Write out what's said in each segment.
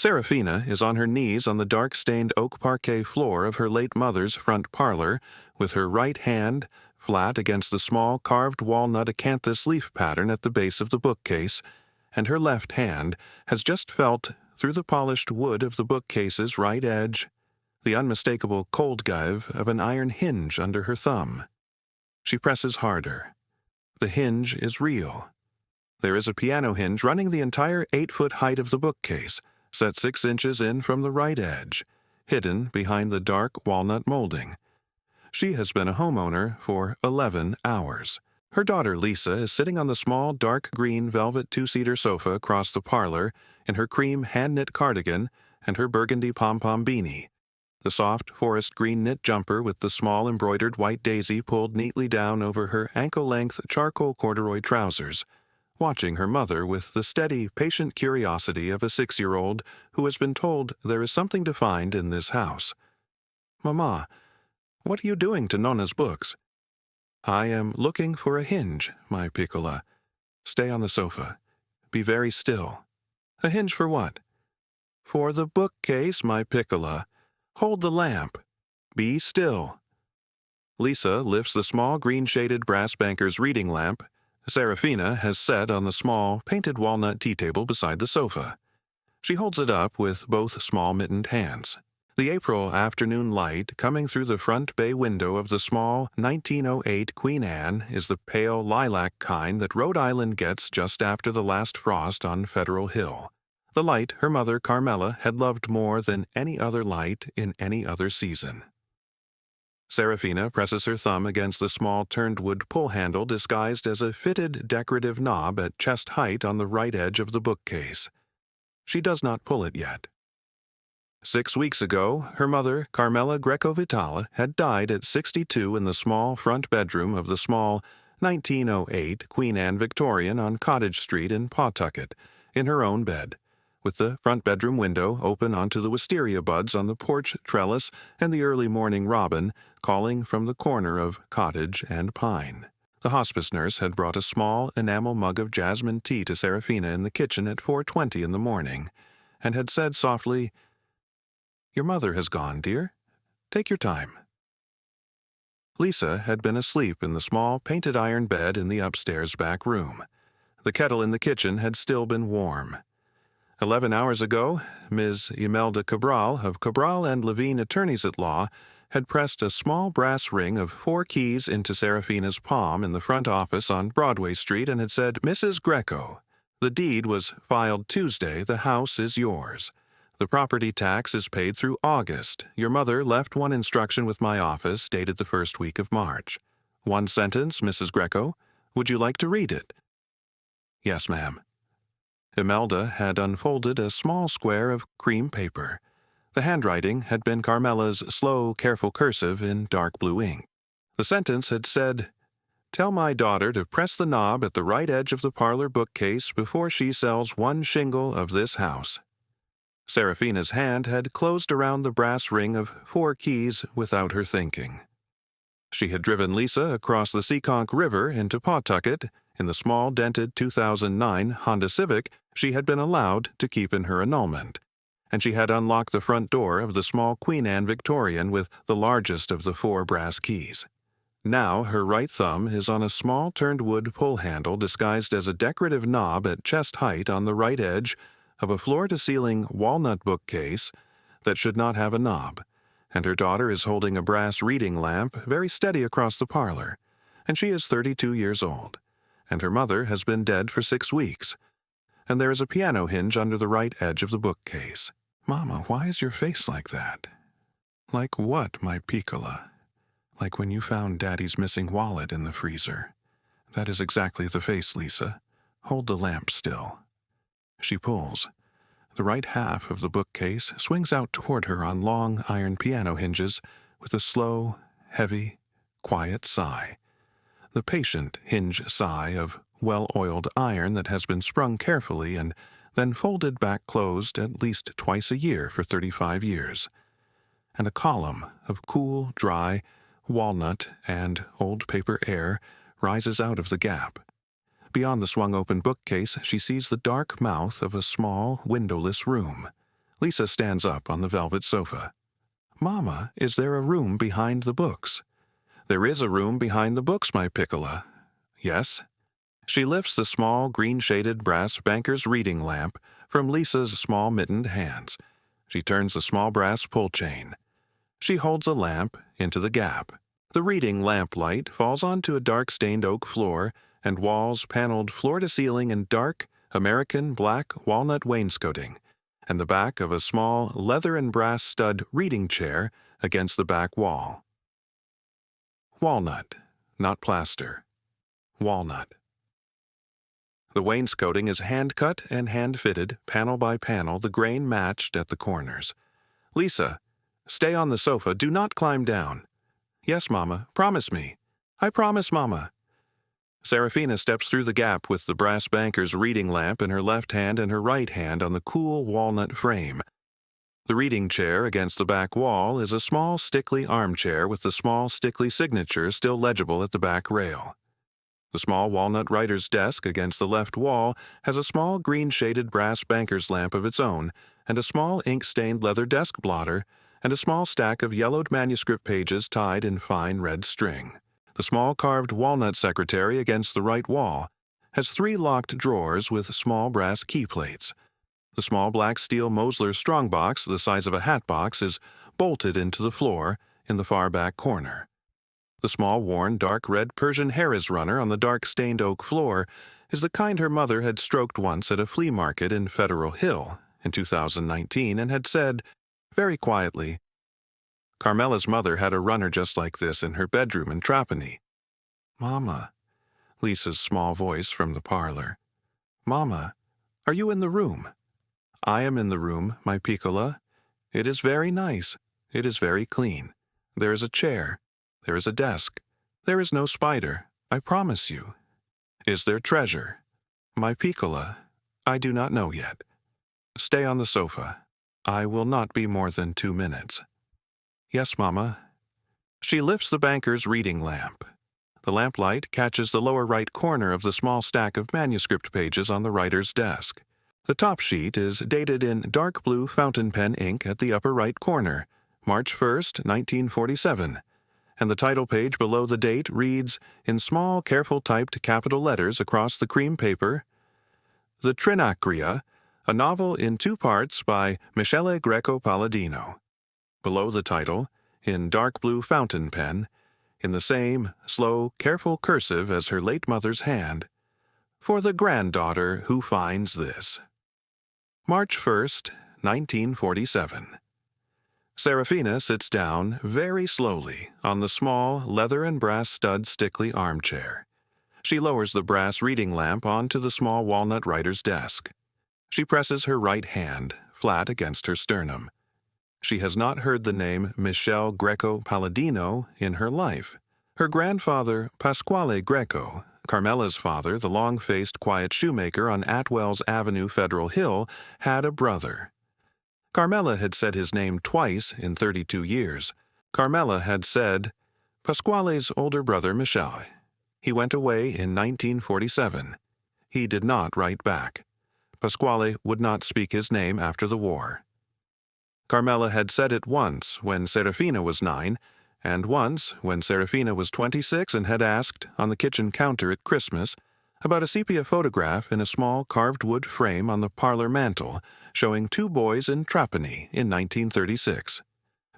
Seraphina is on her knees on the dark-stained oak parquet floor of her late mother's front parlor, with her right hand flat against the small carved walnut acanthus leaf pattern at the base of the bookcase, and her left hand has just felt through the polished wood of the bookcase's right edge the unmistakable cold give of an iron hinge under her thumb. She presses harder. The hinge is real. There is a piano hinge running the entire 8-foot height of the bookcase, set 6 inches in from the right edge, hidden behind the dark walnut molding. She has been a homeowner for 11 hours. Her daughter Lisa is sitting on the small dark green velvet 2-seater sofa across the parlor in her cream hand-knit cardigan and her burgundy pom-pom beanie, the soft forest green knit jumper with the small embroidered white daisy pulled neatly down over her ankle-length charcoal corduroy trousers, watching her mother with the steady, patient curiosity of a 6-year-old who has been told there is something to find in this house. "Mama, what are you doing to Nonna's books?" "I am looking for a hinge, my piccola. Stay on the sofa. Be very still." "A hinge for what?" "For the bookcase, my piccola. Hold the lamp. Be still." Lisa lifts the small green-shaded brass banker's reading lamp Seraphina has set on the small, painted walnut tea table beside the sofa. She holds it up with both small mittened hands. The April afternoon light coming through the front bay window of the small 1908 Queen Anne is the pale lilac kind that Rhode Island gets just after the last frost on Federal Hill. The light her mother Carmela had loved more than any other light in any other season. Seraphina presses her thumb against the small turned-wood pull handle disguised as a fitted decorative knob at chest height on the right edge of the bookcase. She does not pull it yet. 6 weeks ago, her mother, Carmela Greco-Vitale, had died at 62 in the small front bedroom of the small 1908 Queen Anne Victorian on Cottage Street in Pawtucket, in her own bed, with the front bedroom window open onto the wisteria buds on the porch trellis and the early morning robin calling from the corner of cottage and pine. The hospice nurse had brought a small enamel mug of jasmine tea to Seraphina in the kitchen at 4:20 in the morning, and had said softly, "Your mother has gone, dear. Take your time." Lisa had been asleep in the small painted iron bed in the upstairs back room. The kettle in the kitchen had still been warm. 11 hours ago, Ms. Imelda Cabral of Cabral and Levine Attorneys-at-Law had pressed a small brass ring of 4 keys into Seraphina's palm in the front office on Broadway Street and had said, "Mrs. Greco, the deed was filed Tuesday. The house is yours. The property tax is paid through August. Your mother left one instruction with my office dated the first week of March. One sentence, Mrs. Greco. Would you like to read it?" "Yes, ma'am." Imelda had unfolded a small square of cream paper. The handwriting had been Carmela's slow, careful cursive in dark blue ink. The sentence had said, "Tell my daughter to press the knob at the right edge of the parlor bookcase before she sells 1 shingle of this house." Seraphina's hand had closed around the brass ring of 4 keys without her thinking. She had driven Lisa across the Seekonk River into Pawtucket in the small dented 2009 Honda Civic she had been allowed to keep in her annulment, and she had unlocked the front door of the small Queen Anne Victorian with the largest of the 4 brass keys. Now her right thumb is on a small turned-wood pull handle disguised as a decorative knob at chest height on the right edge of a floor-to-ceiling walnut bookcase that should not have a knob, and her daughter is holding a brass reading lamp very steady across the parlor, and she is 32 years old, and her mother has been dead for 6 weeks, and there is a piano hinge under the right edge of the bookcase. "Mama, why is your face like that?" "Like what, my piccola?" "Like when you found Daddy's missing wallet in the freezer. That is exactly the face, Lisa. Hold the lamp still." She pulls. The right half of the bookcase swings out toward her on long iron piano hinges with a slow, heavy, quiet sigh. The patient hinge sigh of well-oiled iron that has been sprung carefully and then folded back closed at least twice a year for 35 years. And a column of cool, dry, walnut and old paper air rises out of the gap. Beyond the swung-open bookcase, she sees the dark mouth of a small, windowless room. Lisa stands up on the velvet sofa. Mama, is there a room behind the books? There is a room behind the books, my piccola. Yes. She lifts the small green-shaded brass banker's reading lamp from Lisa's small mittened hands. She turns the small brass pull chain. She holds a lamp into the gap. The reading lamplight falls onto a dark-stained oak floor and walls paneled floor-to-ceiling in dark, American black walnut wainscoting, and the back of a small leather and brass stud reading chair against the back wall. Walnut, not plaster. Walnut. The wainscoting is hand-cut and hand-fitted, panel by panel, the grain matched at the corners. Lisa, stay on the sofa. Do not climb down. Yes, Mama. Promise me. I promise, Mama. Serafina steps through the gap with the brass banker's reading lamp in her left hand and her right hand on the cool walnut frame. The reading chair against the back wall is a small stickly armchair with the small stickly signature still legible at the back rail. The small walnut writer's desk against the left wall has a small green-shaded brass banker's lamp of its own and a small ink-stained leather desk blotter and a small stack of yellowed manuscript pages tied in fine red string. The small carved walnut secretary against the right wall has 3 locked drawers with small brass key plates. The small black steel Mosler strongbox, the size of a hat box, is bolted into the floor in the far back corner. The small worn dark red Persian Harris runner on the dark stained oak floor is the kind her mother had stroked once at a flea market in Federal Hill in 2019 and had said, very quietly, Carmela's mother had a runner just like this in her bedroom in Trapani. Mama, Lisa's small voice from the parlor. Mama, are you in the room? I am in the room, my piccola. It is very nice. It is very clean. There is a chair. There is a desk. There is no spider, I promise you. Is there treasure? My piccola, I do not know yet. Stay on the sofa. I will not be more than 2 minutes. Yes, Mama. She lifts the banker's reading lamp. The lamplight catches the lower right corner of the small stack of manuscript pages on the writer's desk. The top sheet is dated in dark blue fountain pen ink at the upper right corner, March 1st, 1947, and the title page below the date reads, in small, careful typed capital letters across the cream paper, The Trinacria, a novel in 2 parts by Michele Greco-Palladino. Below the title, in dark blue fountain pen, in the same slow, careful cursive as her late mother's hand, For the granddaughter who finds this. March 1st, 1947. Serafina sits down very slowly on the small leather and brass stud stickly armchair. She lowers the brass reading lamp onto the small walnut writer's desk. She presses her right hand flat against her sternum. She has not heard the name Michele Greco-Palladino in her life. Her grandfather, Pasquale Greco, Carmela's father, the long-faced quiet shoemaker on Atwell's Avenue, Federal Hill, had a brother. Carmela had said his name twice in 32 years. Carmela had said, Pasquale's older brother Michele. He went away in 1947. He did not write back. Pasquale would not speak his name after the war. Carmela had said it once when Serafina was 9, and once when Serafina was 26 and had asked, on the kitchen counter at Christmas, about a sepia photograph in a small carved wood frame on the parlor mantel showing 2 boys in Trapani in 1936.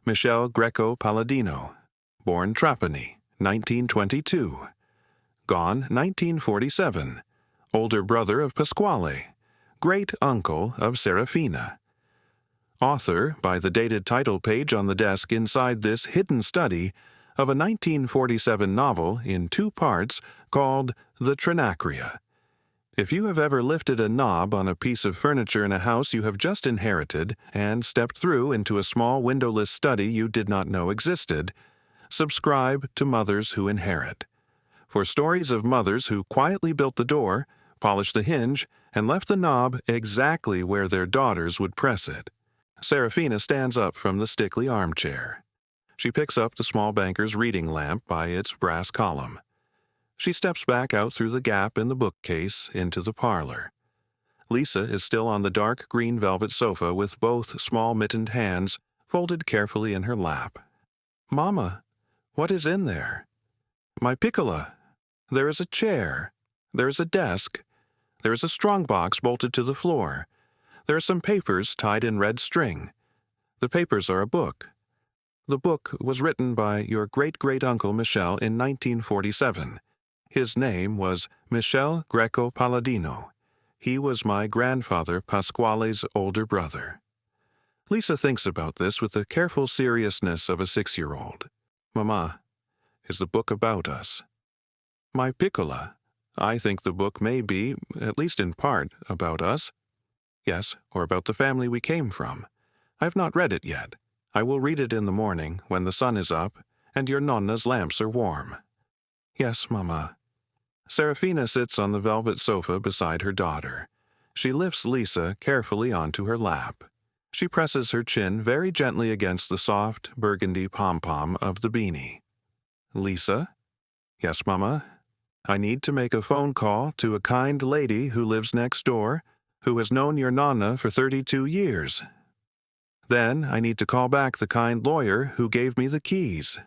Michele Greco-Palladino, born Trapani, 1922. Gone 1947. Older brother of Pasquale. Great uncle of Serafina. Author, by the dated title page on the desk inside this hidden study, of a 1947 novel in 2 parts called The Trinacria. If you have ever lifted a knob on a piece of furniture in a house you have just inherited and stepped through into a small windowless study you did not know existed, subscribe to Mothers Who Inherit. For stories of mothers who quietly built the door, polished the hinge, and left the knob exactly where their daughters would press it. Serafina stands up from the stickly armchair. She picks up the small banker's reading lamp by its brass column. She steps back out through the gap in the bookcase into the parlor. Lisa is still on the dark green velvet sofa with both small mittened hands folded carefully in her lap. "Mama, what is in there?" "My piccola. There is a chair. There is a desk. There is a strongbox bolted to the floor. There are some papers tied in red string. The papers are a book. The book was written by your great-great-uncle Michel in 1947. His name was Michel Greco Palladino. He was my grandfather Pasquale's older brother." Lisa thinks about this with the careful seriousness of a 6-year-old. "Mama, is the book about us?" "My piccola, I think the book may be, at least in part, about us." "Yes, or about the family we came from. I have not read it yet. I will read it in the morning, when the sun is up, and your nonna's lamps are warm." "Yes, Mama." Serafina sits on the velvet sofa beside her daughter. She lifts Lisa carefully onto her lap. She presses her chin very gently against the soft, burgundy pom-pom of the beanie. "Lisa?" "Yes, Mama. I need to make a phone call to a kind lady who lives next door, who has known your nonna for 32 years. Then I need to call back the kind lawyer who gave me the keys.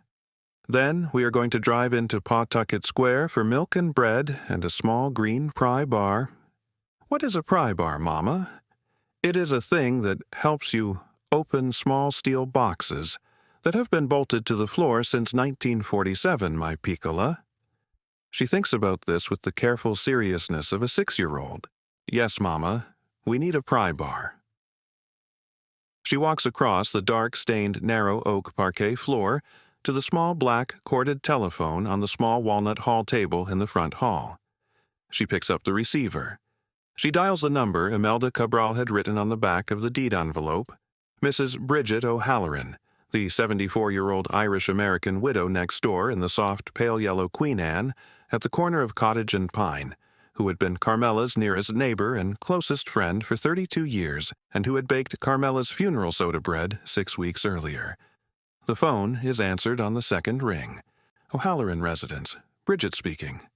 Then we are going to drive into Pawtucket Square for milk and bread and a small green pry bar." "What is a pry bar, Mama?" "It is a thing that helps you open small steel boxes that have been bolted to the floor since 1947, my piccola." She thinks about this with the careful seriousness of a 6-year-old. "Yes, Mama, we need a pry bar." She walks across the dark-stained narrow oak parquet floor to the small black corded telephone on the small walnut hall table in the front hall. She picks up the receiver. She dials the number Imelda Cabral had written on the back of the deed envelope. Mrs. Bridget O'Halloran, the 74-year-old Irish-American widow next door in the soft pale yellow Queen Anne at the corner of Cottage and Pine, who had been Carmela's nearest neighbor and closest friend for 32 years, and who had baked Carmela's funeral soda bread 6 weeks earlier. The phone is answered on the second ring. "O'Halloran residence. Bridget speaking."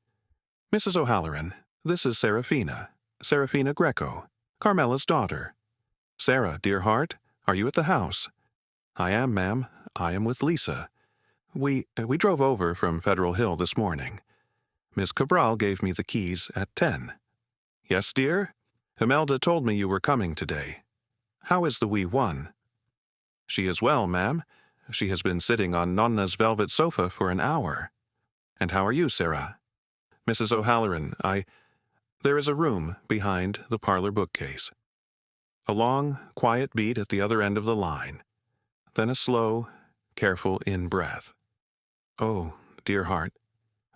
"Mrs. O'Halloran, this is Serafina Greco, Carmela's daughter." "Sarah, dear heart, are you at the house?" "I am, ma'am. I am with Lisa. We drove over from Federal Hill this morning. Miss Cabral gave me the keys at 10. "Yes, dear? Imelda told me you were coming today. How is the wee one?" "She is well, ma'am. She has been sitting on Nonna's velvet sofa for an hour." "And how are you, Sarah?" "Mrs. O'Halloran, there is a room behind the parlor bookcase." A long, quiet beat at the other end of the line. Then a slow, careful in-breath. "Oh, dear heart.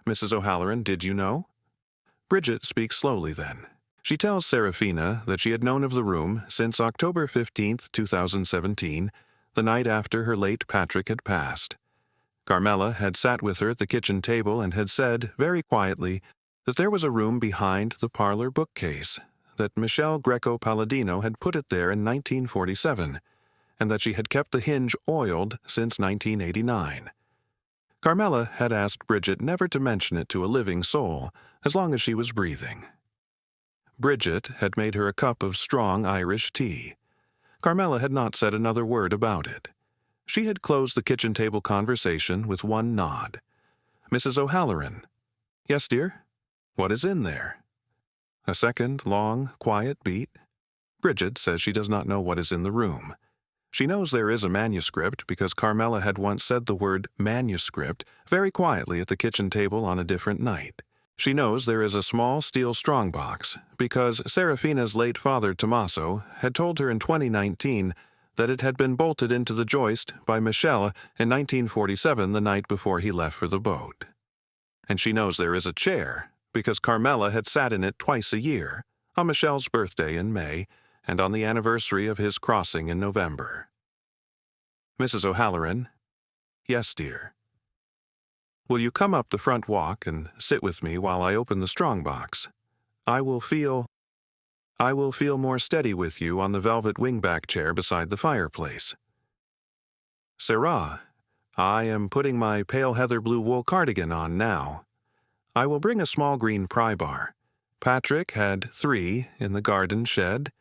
Mrs. O'Halloran, did you know?" Bridget speaks slowly then. She tells Serafina that she had known of the room since October 15, 2017, the night after her late Patrick had passed. Carmela had sat with her at the kitchen table and had said, very quietly, that there was a room behind the parlor bookcase, that Michel Greco Palladino had put it there in 1947, and that she had kept the hinge oiled since 1989. Carmela had asked Bridget never to mention it to a living soul, as long as she was breathing. Bridget had made her a cup of strong Irish tea. Carmela had not said another word about it. She had closed the kitchen table conversation with one nod. "Mrs. O'Halloran." "Yes, dear?" "What is in there?" A second, long, quiet beat. Bridget says she does not know what is in the room. She knows there is a manuscript because Carmela had once said the word manuscript very quietly at the kitchen table on a different night. She knows there is a small steel strongbox because Serafina's late father, Tommaso, had told her in 2019 that it had been bolted into the joist by Michel in 1947, the night before he left for the boat. And she knows there is a chair because Carmela had sat in it twice a year, on Michel's birthday in May and on the anniversary of his crossing in November. "Mrs. O'Halloran." "Yes, dear." "Will you come up the front walk and sit with me while I open the strongbox? I will feel more steady with you on the velvet wingback chair beside the fireplace." "Sarah, I am putting my pale heather blue wool cardigan on now. I will bring a small green pry bar. Patrick had 3 in the garden shed.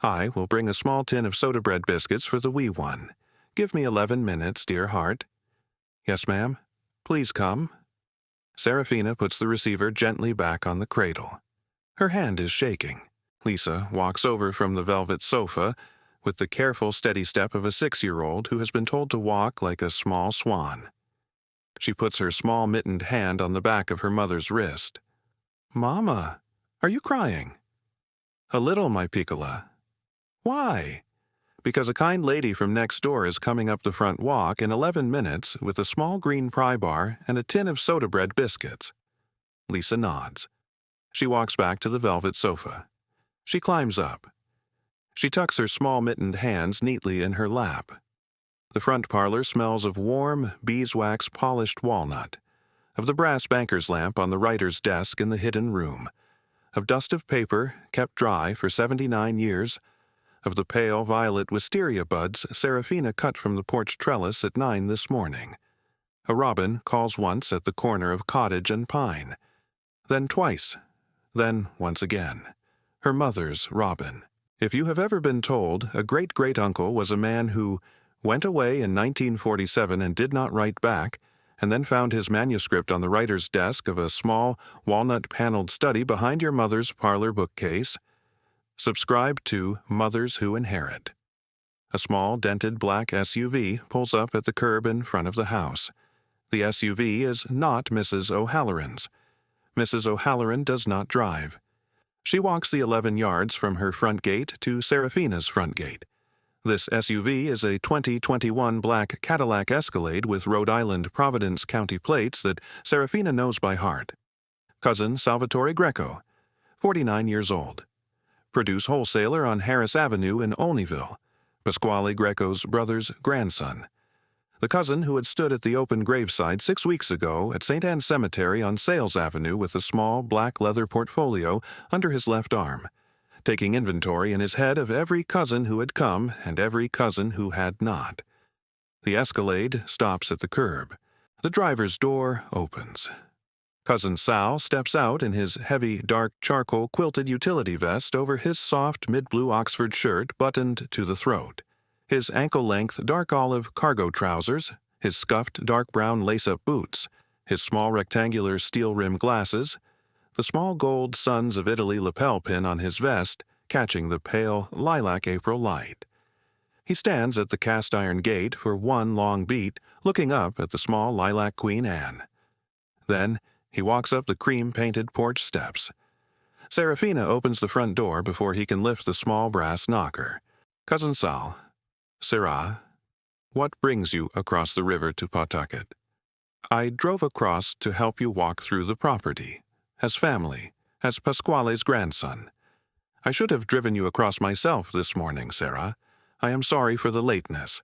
I will bring a small tin of soda bread biscuits for the wee one. Give me 11 minutes, dear heart. Yes, ma'am. Please come. Serafina puts the receiver gently back on the cradle. Her hand is shaking. Lisa walks over from the velvet sofa with the careful, steady step of a 6-year-old who has been told to walk like a small swan. She puts her small mittened hand on the back of her mother's wrist. Mama, are you crying? A little, my Piccola. Why? Because a kind lady from next door is coming up the front walk in 11 minutes with a small green pry bar and a tin of soda bread biscuits. Lisa nods. She walks back to the velvet sofa. She climbs up. She tucks her small mittened hands neatly in her lap. The front parlor smells of warm, beeswax polished walnut, of the brass banker's lamp on the writer's desk in the hidden room, of dust of paper kept dry for 79 years, of the pale violet wisteria buds Serafina cut from the porch trellis at 9 this morning. A robin calls once at the corner of cottage and pine, then twice, then once again. Her mother's robin. If you have ever been told a great-great-uncle was a man who went away in 1947 and did not write back, and then found his manuscript on the writer's desk of a small, walnut-paneled study behind your mother's parlor bookcase, subscribe to Mothers Who Inherit. A small, dented black SUV pulls up at the curb in front of the house. The SUV is not Mrs. O'Halloran's. Mrs. O'Halloran does not drive. She walks the 11 yards from her front gate to Serafina's front gate. This SUV is a 2021 black Cadillac Escalade with Rhode Island Providence County plates that Serafina knows by heart. Cousin Salvatore Greco, 49 years old. Produce wholesaler on Harris Avenue in Olneyville. Pasquale Greco's brother's grandson. The cousin who had stood at the open graveside 6 weeks ago at St. Anne's Cemetery on Sales Avenue with a small black leather portfolio under his left arm, taking inventory in his head of every cousin who had come and every cousin who had not. The Escalade stops at the curb. The driver's door opens. Cousin Sal steps out in his heavy, dark charcoal quilted utility vest over his soft mid-blue Oxford shirt buttoned to the throat, his ankle-length dark olive cargo trousers, his scuffed dark brown lace-up boots, his small rectangular steel-rimmed glasses, the small gold Sons of Italy lapel pin on his vest catching the pale lilac April light. He stands at the cast-iron gate for one long beat, looking up at the small lilac Queen Anne. Then he walks up the cream-painted porch steps. Serafina opens the front door before he can lift the small brass knocker. Cousin Sal, Sirrah, what brings you across the river to Pawtucket? I drove across to help you walk through the property, as family, as Pasquale's grandson. I should have driven you across myself this morning, Sarah. I am sorry for the lateness.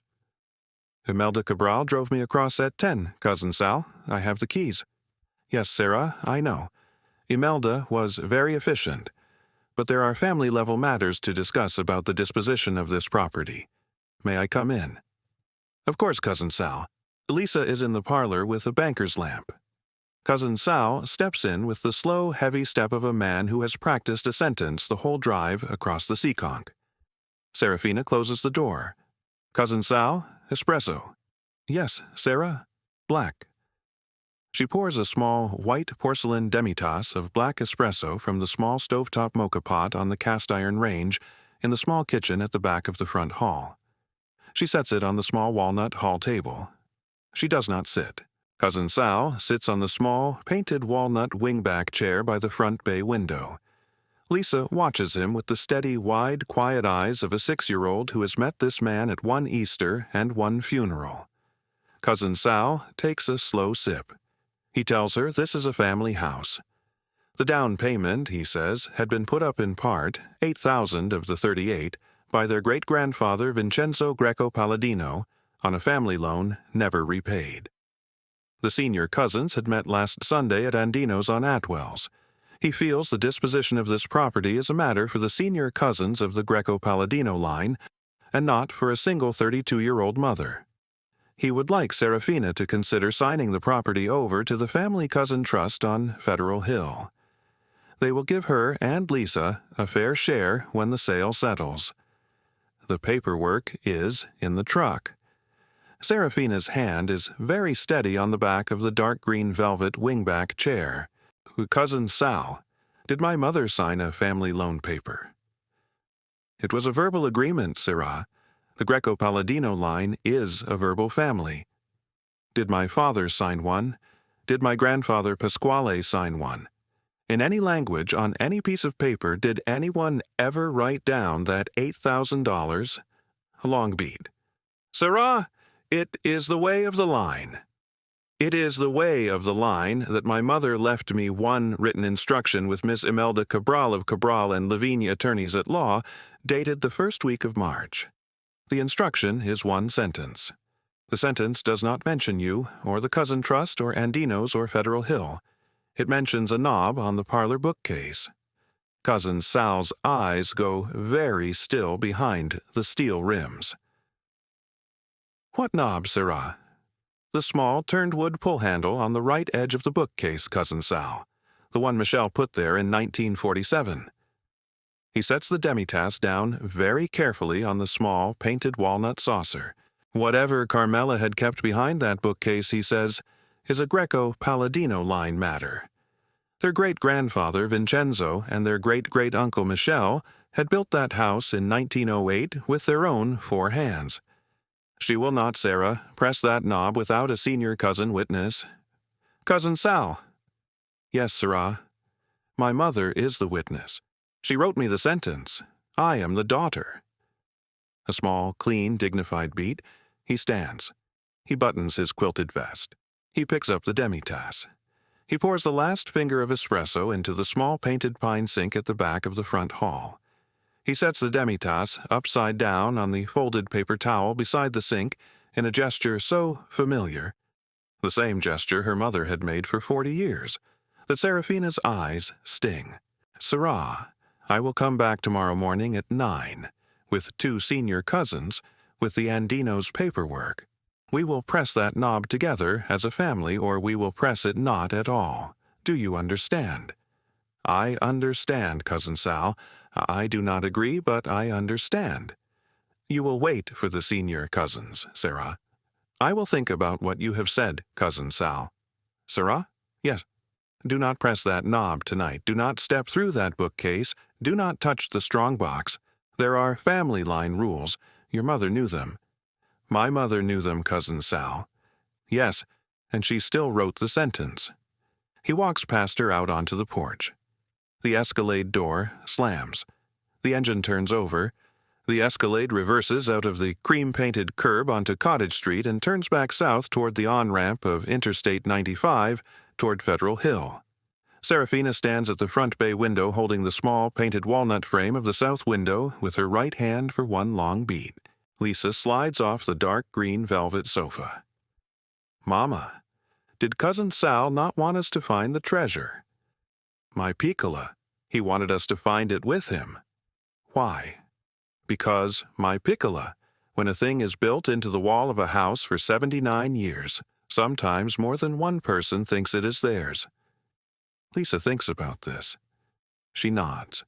Imelda Cabral drove me across at 10, Cousin Sal. I have the keys. Yes, Sarah, I know. Imelda was very efficient, but there are family-level matters to discuss about the disposition of this property. May I come in? Of course, Cousin Sal. Lisa is in the parlor with a banker's lamp. Cousin Sal steps in with the slow, heavy step of a man who has practiced a sentence the whole drive across the Seekonk. Serafina closes the door. Cousin Sal, espresso. Yes, Sarah, black. She pours a small, white porcelain demi-tasse of black espresso from the small stovetop mocha pot on the cast-iron range in the small kitchen at the back of the front hall. She sets it on the small walnut hall table. She does not sit. Cousin Sal sits on the small, painted walnut wingback chair by the front bay window. Lisa watches him with the steady, wide, quiet eyes of a 6-year-old who has met this man at one Easter and one funeral. Cousin Sal takes a slow sip. He tells her this is a family house. The down payment, he says, had been put up in part, 8,000 of the 38, by their great-grandfather Vincenzo Greco Palladino, on a family loan never repaid. The senior cousins had met last Sunday at Andino's on Atwell's. He feels the disposition of this property is a matter for the senior cousins of the Greco Palladino line, and not for a single 32-year-old mother. He would like Serafina to consider signing the property over to the Family Cousin Trust on Federal Hill. They will give her and Lisa a fair share when the sale settles. The paperwork is in the truck. Seraphina's hand is very steady on the back of the dark green velvet wingback chair. Cousin Sal, did my mother sign a family loan paper? It was a verbal agreement, Sirrah. The Greco-Palladino line is a verbal family. Did my father sign one? Did my grandfather Pasquale sign one? In any language, on any piece of paper, did anyone ever write down that $8,000? A long beat. Sirrah, it is the way of the line. It is the way of the line that my mother left me one written instruction with Miss Imelda Cabral of Cabral and Levine Attorneys at Law, dated the first week of March. The instruction is one sentence. The sentence does not mention you, or the Cousin Trust, or Andino's, or Federal Hill. It mentions a knob on the parlor bookcase. Cousin Sal's eyes go very still behind the steel rims. What knob, Sirrah? The small turned-wood pull-handle on the right edge of the bookcase, Cousin Sal. The one Michelle put there in 1947. He sets the demitasse down very carefully on the small, painted walnut saucer. Whatever Carmela had kept behind that bookcase, he says, is a Greco-Palladino line matter. Their great-grandfather, Vincenzo, and their great-great-uncle, Michel, had built that house in 1908 with their own 4 hands. She will not, Sarah, press that knob without a senior cousin witness. Cousin Sal. Yes, Sirrah. My mother is the witness. She wrote me the sentence. I am the daughter. A small, clean, dignified beat. He stands. He buttons his quilted vest. He picks up the demitasse. He pours the last finger of espresso into the small painted pine sink at the back of the front hall. He sets the demitasse upside down on the folded paper towel beside the sink in a gesture so familiar, the same gesture her mother had made for 40 years, that Seraphina's eyes sting. Sirrah, I will come back tomorrow morning at 9, with 2 senior cousins, with the Andino's paperwork. We will press that knob together as a family, or we will press it not at all. Do you understand? I understand, Cousin Sal. I do not agree, but I understand. You will wait for the senior cousins, Sarah. I will think about what you have said, Cousin Sal. Sarah? Yes. Do not press that knob tonight. Do not step through that bookcase. Do not touch the strongbox. There are family line rules. Your mother knew them. My mother knew them, Cousin Sal. Yes, and she still wrote the sentence. He walks past her out onto the porch. The Escalade door slams. The engine turns over. The Escalade reverses out of the cream-painted curb onto Cottage Street and turns back south toward the on-ramp of Interstate 95 toward Federal Hill. Seraphina stands at the front bay window holding the small painted walnut frame of the south window with her right hand for one long beat. Lisa slides off the dark green velvet sofa. Mama, did Cousin Sal not want us to find the treasure? My Piccola, he wanted us to find it with him. Why? Because, my Piccola, when a thing is built into the wall of a house for 79 years, sometimes more than one person thinks it is theirs. Lisa thinks about this. She nods.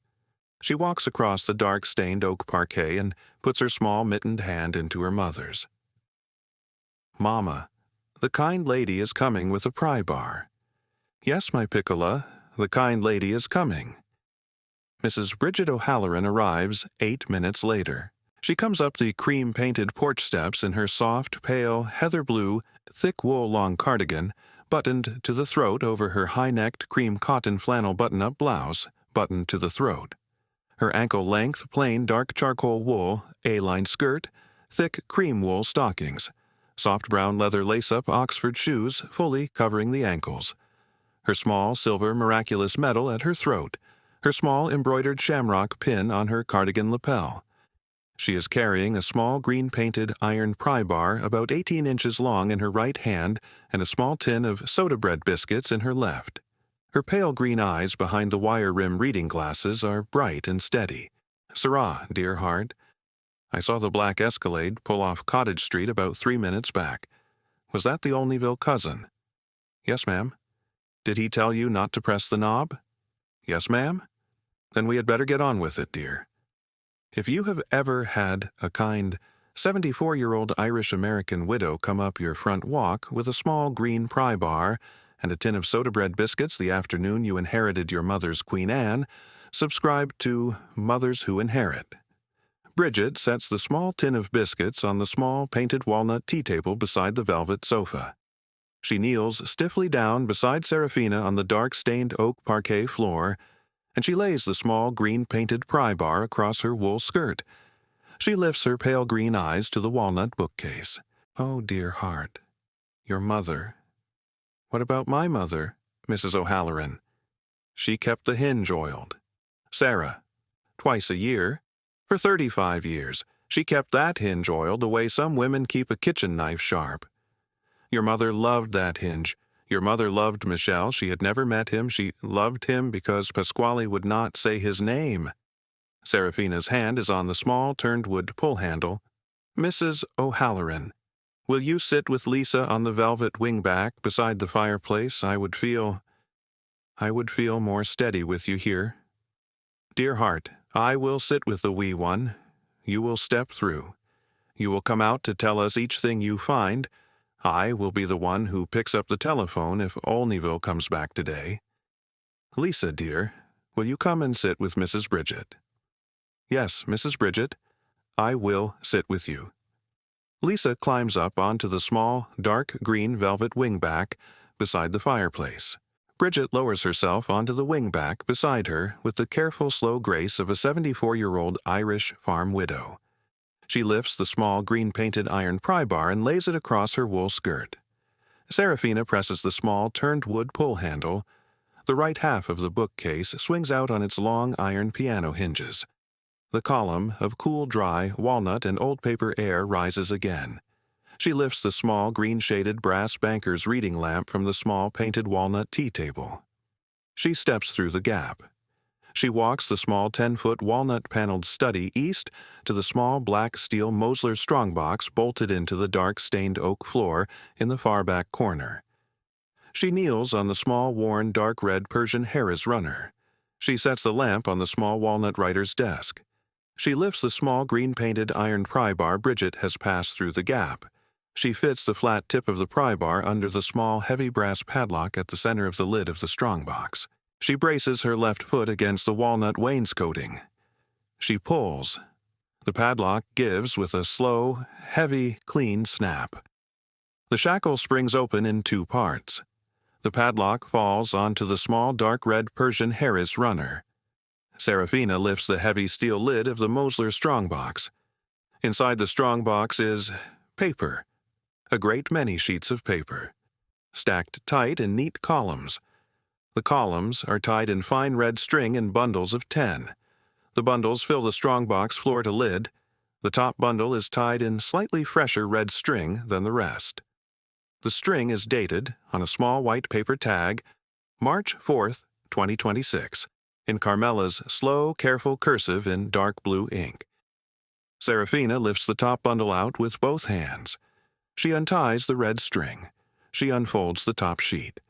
She walks across the dark-stained oak parquet and puts her small mittened hand into her mother's. Mama, the kind lady is coming with a pry bar. Yes, my Piccola, the kind lady is coming. Mrs. Bridget O'Halloran arrives 8 minutes later. She comes up the cream-painted porch steps in her soft, pale, heather-blue, thick-wool long cardigan, buttoned to the throat over her high-necked cream cotton flannel button-up blouse, buttoned to the throat. Her ankle-length, plain dark charcoal wool, A-line skirt, thick cream wool stockings, soft brown leather lace-up Oxford shoes fully covering the ankles, her small silver miraculous medal at her throat, her small embroidered shamrock pin on her cardigan lapel. She is carrying a small green-painted iron pry bar about 18 inches long in her right hand and a small tin of soda bread biscuits in her left. Her pale green eyes behind the wire-rim reading glasses are bright and steady. Sirrah, dear heart. I saw the black Escalade pull off Cottage Street about 3 minutes back. Was that the Olneyville cousin? Yes, ma'am. Did he tell you not to press the knob? Yes, ma'am? Then we had better get on with it, dear. If you have ever had a kind 74-year-old Irish-American widow come up your front walk with a small green pry bar and a tin of soda bread biscuits the afternoon you inherited your mother's Queen Anne, subscribe to Mothers Who Inherit. Bridget sets the small tin of biscuits on the small painted walnut tea table beside the velvet sofa. She kneels stiffly down beside Seraphina on the dark-stained oak parquet floor, and she lays the small green-painted pry bar across her wool skirt. She lifts her pale green eyes to the walnut bookcase. Oh, dear heart, your mother. What about my mother, Mrs. O'Halloran? She kept the hinge oiled. Sarah, twice a year. For 35 years, she kept that hinge oiled the way some women keep a kitchen knife sharp. Your mother loved that hinge. Your mother loved Michel. She had never met him. She loved him because Pasquale would not say his name. Seraphina's hand is on the small turned-wood pull-handle. Mrs. O'Halloran, will you sit with Lisa on the velvet wing-back beside the fireplace? I would feel more steady with you here. Dear heart, I will sit with the wee one. You will step through. You will come out to tell us each thing you find. I will be the one who picks up the telephone if Olneyville comes back today. Lisa, dear, will you come and sit with Mrs. Bridget? Yes, Mrs. Bridget, I will sit with you. Lisa climbs up onto the small, dark green velvet wingback beside the fireplace. Bridget lowers herself onto the wingback beside her with the careful, slow grace of a 74-year-old Irish farm widow. She lifts the small green-painted iron pry bar and lays it across her wool skirt. Seraphina presses the small turned-wood pull handle. The right half of the bookcase swings out on its long iron piano hinges. The column of cool, dry walnut and old paper air rises again. She lifts the small green-shaded brass banker's reading lamp from the small painted walnut tea table. She steps through the gap. She walks the small 10-foot walnut-paneled study east to the small black steel Mosler strongbox bolted into the dark-stained oak floor in the far back corner. She kneels on the small worn dark red Persian Harris runner. She sets the lamp on the small walnut writer's desk. She lifts the small green-painted iron pry bar Bridget has passed through the gap. She fits the flat tip of the pry bar under the small heavy brass padlock at the center of the lid of the strongbox. She braces her left foot against the walnut wainscoting. She pulls. The padlock gives with a slow, heavy, clean snap. The shackle springs open in two parts. The padlock falls onto the small dark red Persian Harris runner. Seraphina lifts the heavy steel lid of the Mosler strongbox. Inside the strongbox is paper, a great many sheets of paper, stacked tight in neat columns. The columns are tied in fine red string in bundles of 10. The bundles fill the strongbox floor to lid. The top bundle is tied in slightly fresher red string than the rest. The string is dated on a small white paper tag, March 4th, 2026. in Carmela's slow, careful cursive in dark blue ink. Seraphina lifts the top bundle out with both hands. She unties the red string. She unfolds the top sheet.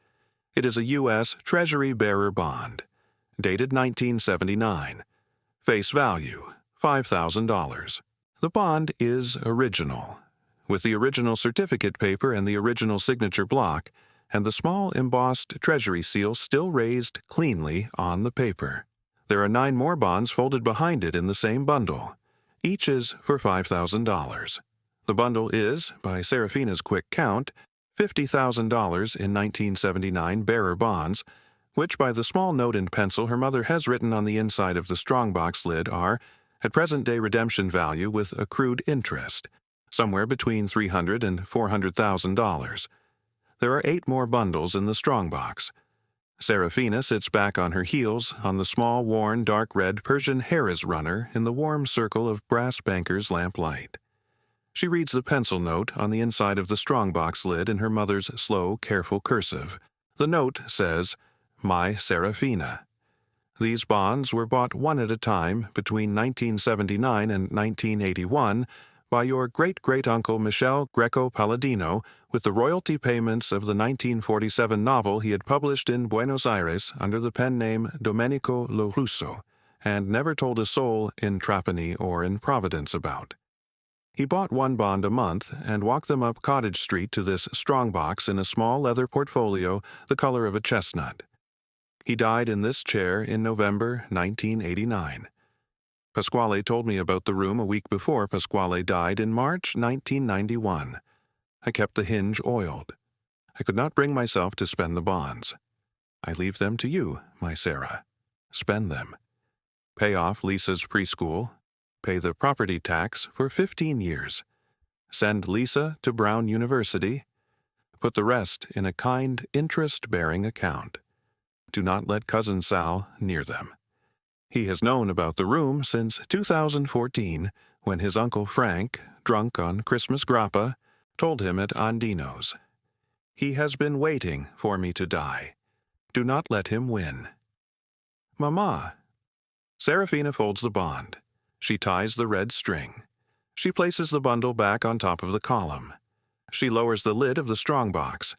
It is a U.S. Treasury bearer bond, dated 1979. Face value, $5,000. The bond is original, with the original certificate paper and the original signature block, and the small embossed Treasury seal still raised cleanly on the paper. There are 9 more bonds folded behind it in the same bundle. Each is for $5,000. The bundle is, by Seraphina's quick count, $50,000 in 1979 bearer bonds, which by the small note in pencil her mother has written on the inside of the strongbox lid are, at present-day redemption value with accrued interest, somewhere between $300,000 and $400,000. There are 8 more bundles in the strongbox. Seraphina sits back on her heels on the small, worn, dark red Persian Harris runner in the warm circle of brass banker's lamplight. She reads the pencil note on the inside of the strongbox lid in her mother's slow, careful cursive. The note says, "My Seraphina." These bonds were bought one at a time between 1979 and 1981 by your great-great-uncle Michel Greco-Palladino with the royalty payments of the 1947 novel he had published in Buenos Aires under the pen name Domenico Lo Russo, and never told a soul in Trapani or in Providence about. He bought one bond a month and walked them up Cottage Street to this strongbox in a small leather portfolio the color of a chestnut. He died in this chair in November 1989. Pasquale told me about the room a week before Pasquale died in March 1991. I kept the hinge oiled. I could not bring myself to spend the bonds. I leave them to you, my Sarah. Spend them. Pay off Lisa's preschool. Pay the property tax for 15 years. Send Lisa to Brown University. Put the rest in a kind interest-bearing account. Do not let Cousin Sal near them. He has known about the room since 2014, when his Uncle Frank, drunk on Christmas grappa, told him at Andino's. He has been waiting for me to die. Do not let him win. Mama. Serafina folds the bond. She ties the red string. She places the bundle back on top of the column. She lowers the lid of the strongbox.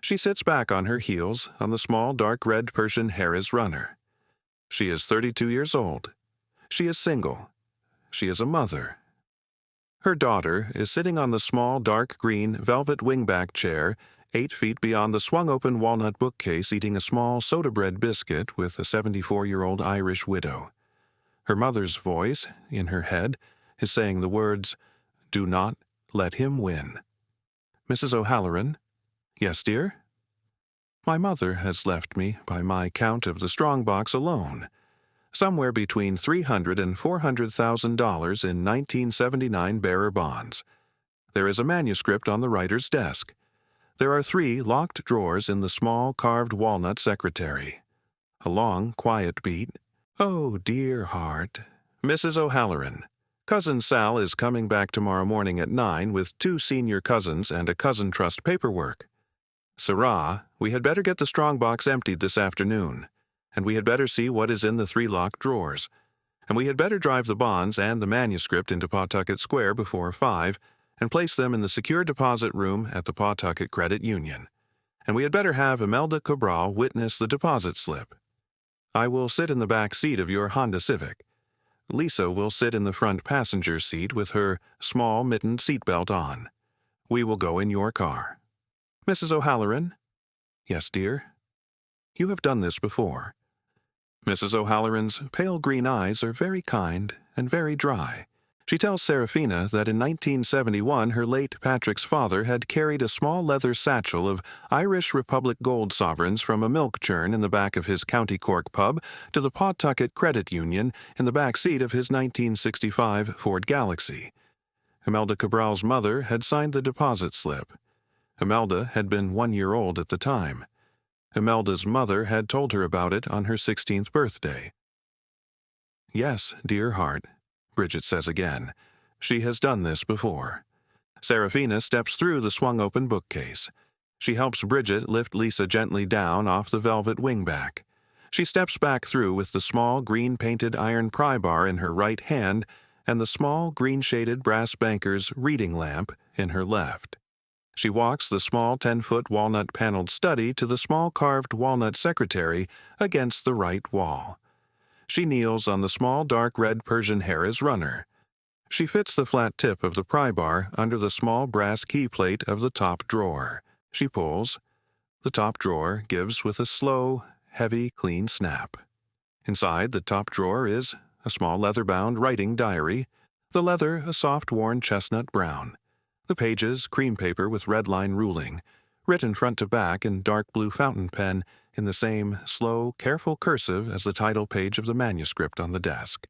She sits back on her heels on the small dark red Persian Harris runner. She is 32 years old. She is single. She is a mother. Her daughter is sitting on the small dark green velvet wingback chair 8 feet beyond the swung-open walnut bookcase, eating a small soda bread biscuit with a 74-year-old Irish widow. Her mother's voice, in her head, is saying the words, "Do not let him win." Mrs. O'Halloran? Yes, dear? My mother has left me, by my count of the strongbox alone, somewhere between $300,000 and $400,000 in 1979 bearer bonds. There is a manuscript on the writer's desk. There are 3 locked drawers in the small carved walnut secretary. A long, quiet beat. Oh, dear heart. Mrs. O'Halloran, Cousin Sal is coming back tomorrow morning at 9 with 2 senior cousins and a cousin trust paperwork. Sarah, we had better get the strongbox emptied this afternoon, and we had better see what is in the 3 locked drawers, and we had better drive the bonds and the manuscript into Pawtucket Square before 5 and place them in the secure deposit room at the Pawtucket Credit Union, and we had better have Imelda Cabral witness the deposit slip. I will sit in the back seat of your Honda Civic. Lisa will sit in the front passenger seat with her small mittened seatbelt on. We will go in your car. Mrs. O'Halloran? Yes, dear. You have done this before. Mrs. O'Halloran's pale green eyes are very kind and very dry. She tells Serafina that in 1971 her late Patrick's father had carried a small leather satchel of Irish Republic gold sovereigns from a milk churn in the back of his County Cork pub to the Pawtucket Credit Union in the back seat of his 1965 Ford Galaxy. Imelda Cabral's mother had signed the deposit slip. Imelda had been 1 year old at the time. Imelda's mother had told her about it on her 16th birthday. Yes, dear heart, Bridget says again. She has done this before. Serafina steps through the swung-open bookcase. She helps Bridget lift Lisa gently down off the velvet wingback. She steps back through with the small green-painted iron pry bar in her right hand and the small green-shaded brass banker's reading lamp in her left. She walks the small 10-foot walnut-paneled study to the small carved walnut secretary against the right wall. She kneels on the small dark red Persian Harris runner. She fits the flat tip of the pry bar under the small brass key plate of the top drawer. She pulls. The top drawer gives with a slow, heavy, clean snap. Inside the top drawer is a small leather-bound writing diary, the leather a soft-worn chestnut brown. The pages, cream paper with red line ruling, written front to back in dark blue fountain pen in the same slow, careful cursive as the title page of the manuscript on the desk.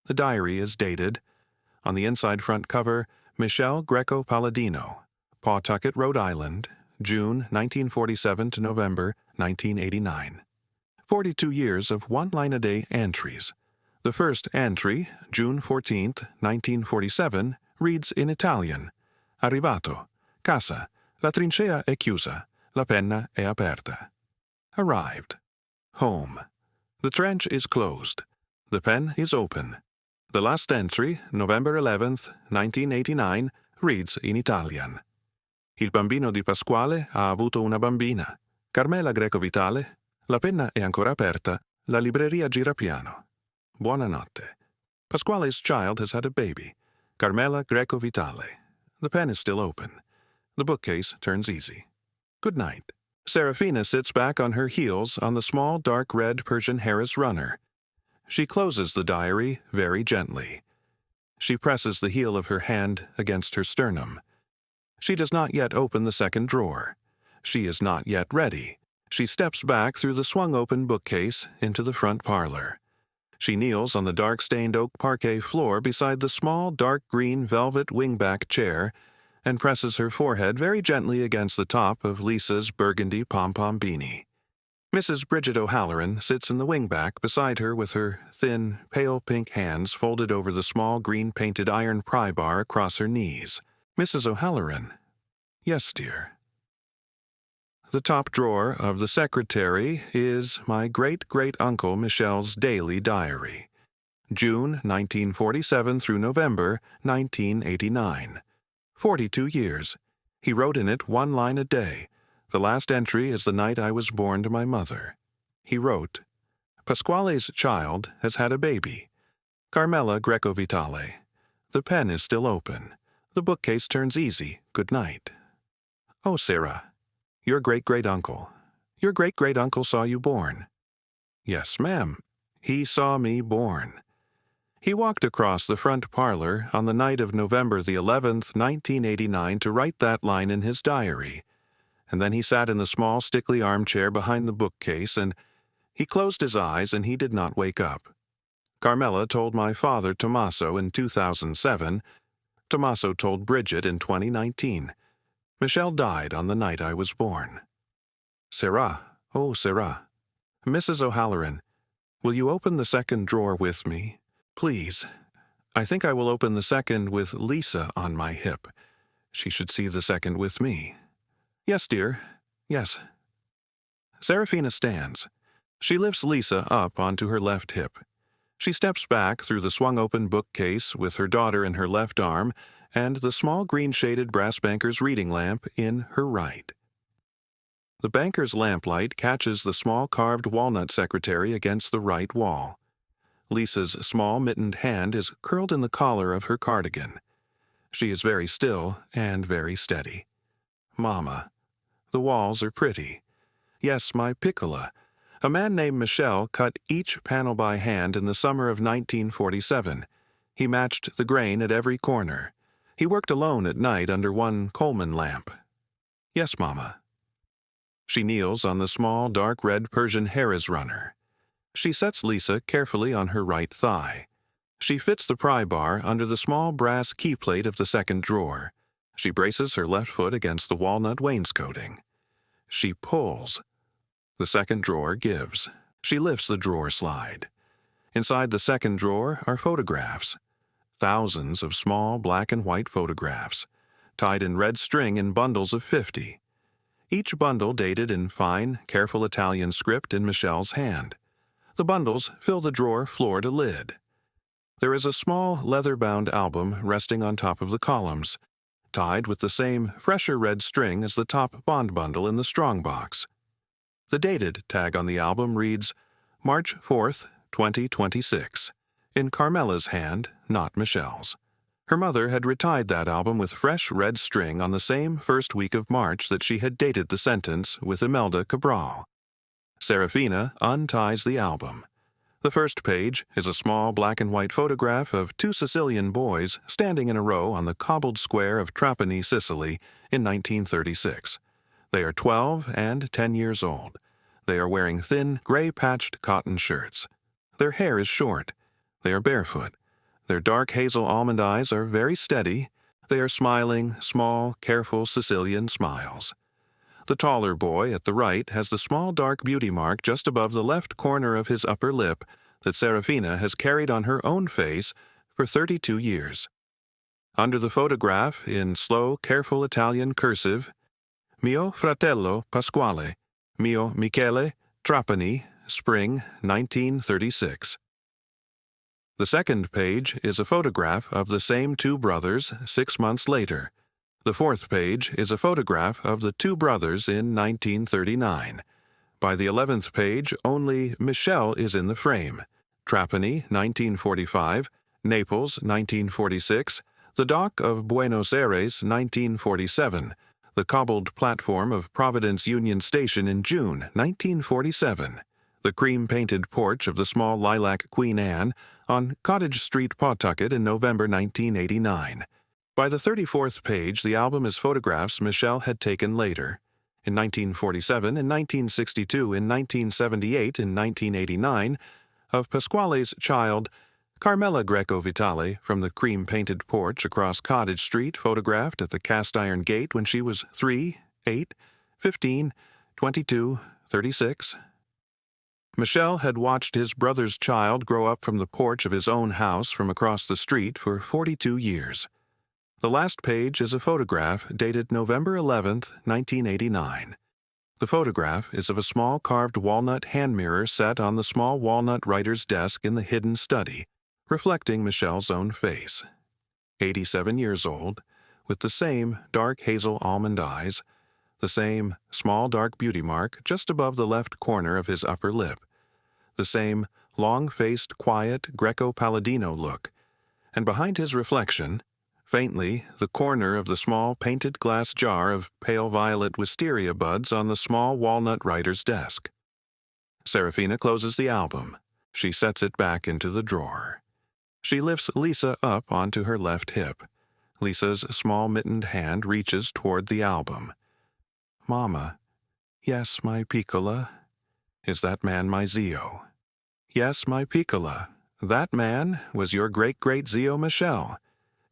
The diary is dated. On the inside front cover, Michel Greco-Palladino, Pawtucket, Rhode Island, June 1947 to November 1989. 42 years of one-line-a-day entries. The first entry, June 14, 1947, reads in Italian. Arrivato. Casa. La trincea è chiusa. La penna è aperta. Arrived. Home. The trench is closed. The pen is open. The last entry, November 11th, 1989, reads in Italian. Il bambino di Pasquale ha avuto una bambina. Carmela Greco Vitale. La penna è ancora aperta. La libreria gira piano. Buonanotte. Pasquale's child has had a baby. Carmela Greco Vitale. The pen is still open. The bookcase turns easy. Good night. Serafina sits back on her heels on the small dark red Persian Harris runner. She closes the diary very gently. She presses the heel of her hand against her sternum. She does not yet open the second drawer. She is not yet ready. She steps back through the swung-open bookcase into the front parlor. She kneels on the dark-stained oak parquet floor beside the small dark green velvet wingback chair and presses her forehead very gently against the top of Lisa's burgundy pom-pom beanie. Mrs. Bridget O'Halloran sits in the wingback beside her with her thin, pale pink hands folded over the small green-painted iron pry bar across her knees. Mrs. O'Halloran. Yes, dear. The top drawer of the secretary is my great-great-uncle Michel's daily diary. June 1947 through November 1989. 42 years. He wrote in it one line a day. The last entry is the night I was born to my mother. He wrote, Pasquale's child has had a baby. Carmela Greco Vitale. The pen is still open. The bookcase turns easy. Good night. Oh, Sarah, your great-great-uncle. Your great-great-uncle saw you born. Yes, ma'am. He saw me born. He walked across the front parlor on the night of November the 11th, 1989 to write that line in his diary. And then he sat in the small stickly armchair behind the bookcase, and he closed his eyes and he did not wake up. Carmela told my father Tommaso in 2007. Tommaso told Bridget in 2019. Michel died on the night I was born. Sarah, oh Sarah. Mrs. O'Halloran, will you open the second drawer with me? Please. I think I will open the second with Lisa on my hip. She should see the second with me. Yes, dear. Yes. Serafina stands. She lifts Lisa up onto her left hip. She steps back through the swung-open bookcase with her daughter in her left arm and the small green-shaded brass banker's reading lamp in her right. The banker's lamplight catches the small carved walnut secretary against the right wall. Lisa's small mittened hand is curled in the collar of her cardigan. She is very still and very steady. Mama. The walls are pretty. Yes, my piccola. A man named Michel cut each panel by hand in the summer of 1947. He matched the grain at every corner. He worked alone at night under one Coleman lamp. Yes, Mama. She kneels on the small dark red Persian Harris runner. She sets Lisa carefully on her right thigh. She fits the pry bar under the small brass key plate of the second drawer. She braces her left foot against the walnut wainscoting. She pulls. The second drawer gives. She lifts the drawer slide. Inside the second drawer are photographs. Thousands of small black and white photographs, tied in red string in bundles of 50. Each bundle dated in fine, careful Italian script in Michel's hand. The bundles fill the drawer floor to lid. There is a small leather-bound album resting on top of the columns, tied with the same fresher red string as the top bond bundle in the strongbox. The dated tag on the album reads, March 4th, 2026, in Carmela's hand, not Michel's. Her mother had retied that album with fresh red string on the same first week of March that she had dated the sentence with Imelda Cabral. Serafina unties the album. The first page is a small black and white photograph of two Sicilian boys standing in a row on the cobbled square of Trapani, Sicily, in 1936. They are 12 and 10 years old. They are wearing thin, gray-patched cotton shirts. Their hair is short. They are barefoot. Their dark hazel almond eyes are very steady. They are smiling, small, careful Sicilian smiles. The taller boy at the right has the small dark beauty mark just above the left corner of his upper lip that Serafina has carried on her own face for 32 years. Under the photograph, in slow, careful Italian cursive, Mio fratello Pasquale, mio Michele, Trapani, spring 1936. The second page is a photograph of the same two brothers 6 months later. The fourth page is a photograph of the two brothers in 1939. By the 11th page, only Michelle is in the frame. Trapani, 1945, Naples, 1946, the dock of Buenos Aires, 1947, the cobbled platform of Providence Union Station in June, 1947, the cream-painted porch of the small lilac Queen Anne on Cottage Street, Pawtucket in November 1989. By the 34th page, the album is photographs Michelle had taken later. In 1947, in 1962, in 1978, in 1989, of Pasquale's child, Carmela Greco-Vitale, from the cream-painted porch across Cottage Street, photographed at the cast-iron gate when she was 3, 8, 15, 22, 36. Michelle had watched his brother's child grow up from the porch of his own house from across the street for 42 years. The last page is a photograph dated November 11, 1989. The photograph is of a small carved walnut hand mirror set on the small walnut writer's desk in the hidden study, reflecting Michelle's own face. 87 years old, with the same dark hazel almond eyes, the same small dark beauty mark just above the left corner of his upper lip, the same long-faced, quiet Greco-Palladino look, and behind his reflection, faintly, the corner of the small painted glass jar of pale violet wisteria buds on the small walnut writer's desk. Serafina closes the album. She sets it back into the drawer. She lifts Lisa up onto her left hip. Lisa's small mittened hand reaches toward the album. Mama. Yes, my piccola. Is that man my Zio? Yes, my piccola. That man was your great-great Zio Michel.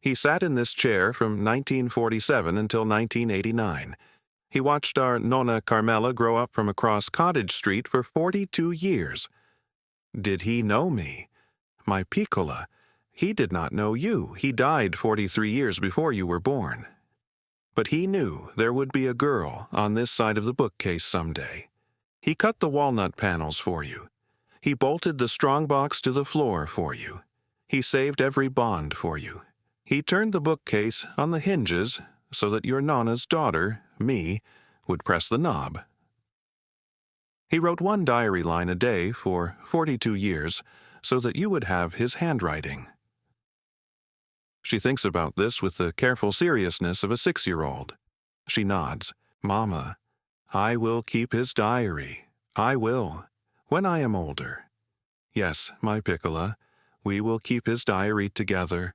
He sat in this chair from 1947 until 1989. He watched our Nonna Carmela grow up from across Cottage Street for 42 years. Did he know me? My piccola. He did not know you. He died 43 years before you were born. But he knew there would be a girl on this side of the bookcase someday. He cut the walnut panels for you. He bolted the strongbox to the floor for you. He saved every bond for you. He turned the bookcase on the hinges so that your Nonna's daughter, me, would press the knob. He wrote one diary line a day for 42 years so that you would have his handwriting. She thinks about this with the careful seriousness of a 6-year-old. She nods. Mama, I will keep his diary. I will, when I am older. Yes, my piccola, we will keep his diary together.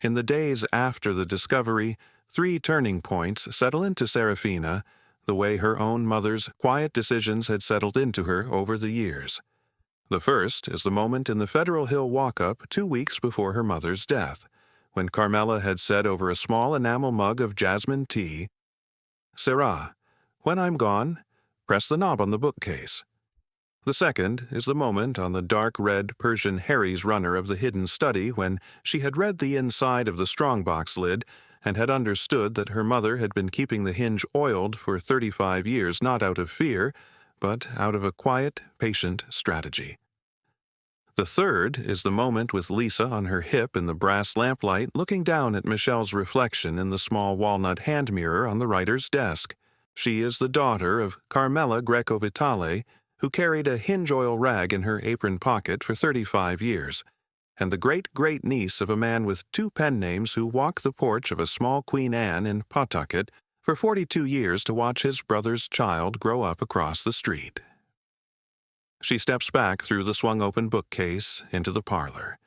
In the days after the discovery, 3 turning points settle into Serafina the way her own mother's quiet decisions had settled into her over the years. The first is the moment in the Federal Hill walk-up 2 weeks before her mother's death, when Carmela had said over a small enamel mug of jasmine tea, Sarah, when I'm gone, press the knob on the bookcase. The second is the moment on the dark red Persian Harry's runner of the hidden study when she had read the inside of the strongbox lid and had understood that her mother had been keeping the hinge oiled for 35 years not out of fear, but out of a quiet, patient strategy. The third is the moment with Lisa on her hip in the brass lamplight looking down at Michelle's reflection in the small walnut hand mirror on the writer's desk. She is the daughter of Carmela Greco-Vitale, who carried a hinge oil rag in her apron pocket for 35 years, and the great-great-niece of a man with 2 pen names who walked the porch of a small Queen Anne in Pawtucket for 42 years to watch his brother's child grow up across the street. She steps back through the swung-open bookcase into the parlor.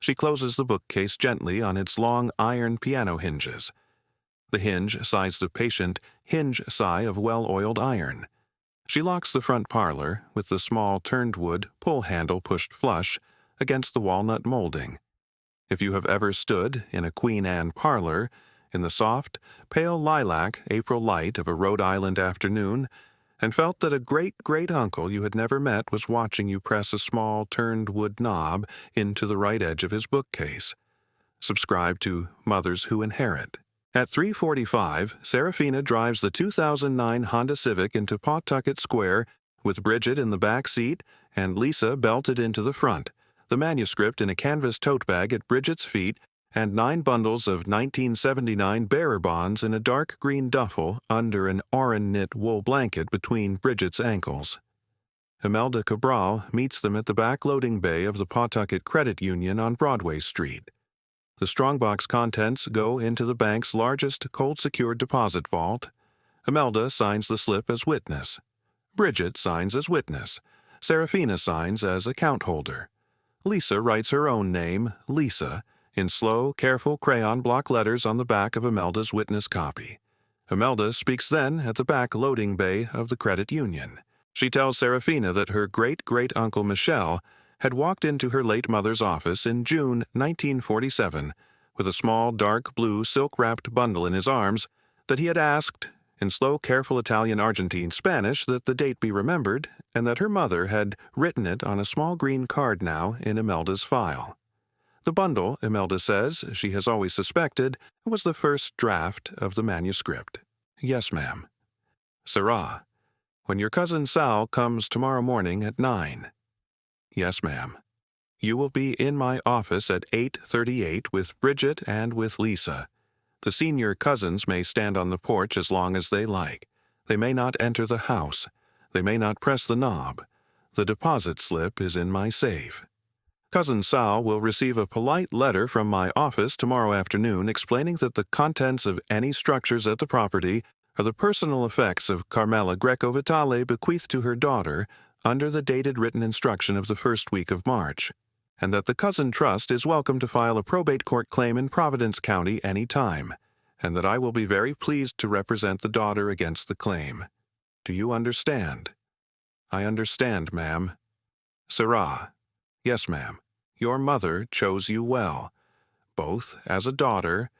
She closes the bookcase gently on its long iron piano hinges. The hinge sighs the patient hinge sigh of well-oiled iron. She locks the front parlor, with the small turned-wood pull handle pushed flush, against the walnut molding. If you have ever stood in a Queen Anne parlor, in the soft, pale lilac April light of a Rhode Island afternoon, and felt that a great-great-uncle you had never met was watching you press a small turned-wood knob into the right edge of his bookcase, subscribe to Mothers Who Inherit. At 3:45, Serafina drives the 2009 Honda Civic into Pawtucket Square with Bridget in the back seat and Lisa belted into the front, the manuscript in a canvas tote bag at Bridget's feet, and 9 bundles of 1979 bearer bonds in a dark green duffel under an Oran knit wool blanket between Bridget's ankles. Imelda Cabral meets them at the back loading bay of the Pawtucket Credit Union on Broadway Street. The strongbox contents go into the bank's largest cold-secured deposit vault. Imelda signs the slip as witness. Bridget signs as witness. Serafina signs as account holder. Lisa writes her own name, Lisa, in slow, careful crayon block letters on the back of Imelda's witness copy. Imelda speaks then at the back loading bay of the credit union. She tells Serafina that her great-great-uncle Michel had walked into her late mother's office in June 1947 with a small dark blue silk-wrapped bundle in his arms, that he had asked, in slow, careful Italian-Argentine Spanish, that the date be remembered, and that her mother had written it on a small green card now in Imelda's file. The bundle, Imelda says, she has always suspected, was the first draft of the manuscript. Yes, ma'am. Sarah, when your cousin Sal comes tomorrow morning at 9. Yes, ma'am. You will be in my office at 8:38 with Bridget and with Lisa. The senior cousins may stand on the porch as long as they like. They may not enter the house. They may not press the knob. The deposit slip is in my safe. Cousin Sal will receive a polite letter from my office tomorrow afternoon explaining that the contents of any structures at the property are the personal effects of Carmela Greco Vitale bequeathed to her daughter under the dated written instruction of the first week of March, and that the cousin trust is welcome to file a probate court claim in Providence County any time, and that I will be very pleased to represent the daughter against the claim. Do you understand? I understand, ma'am. Sarah. Yes, ma'am. Your mother chose you well, both as a daughter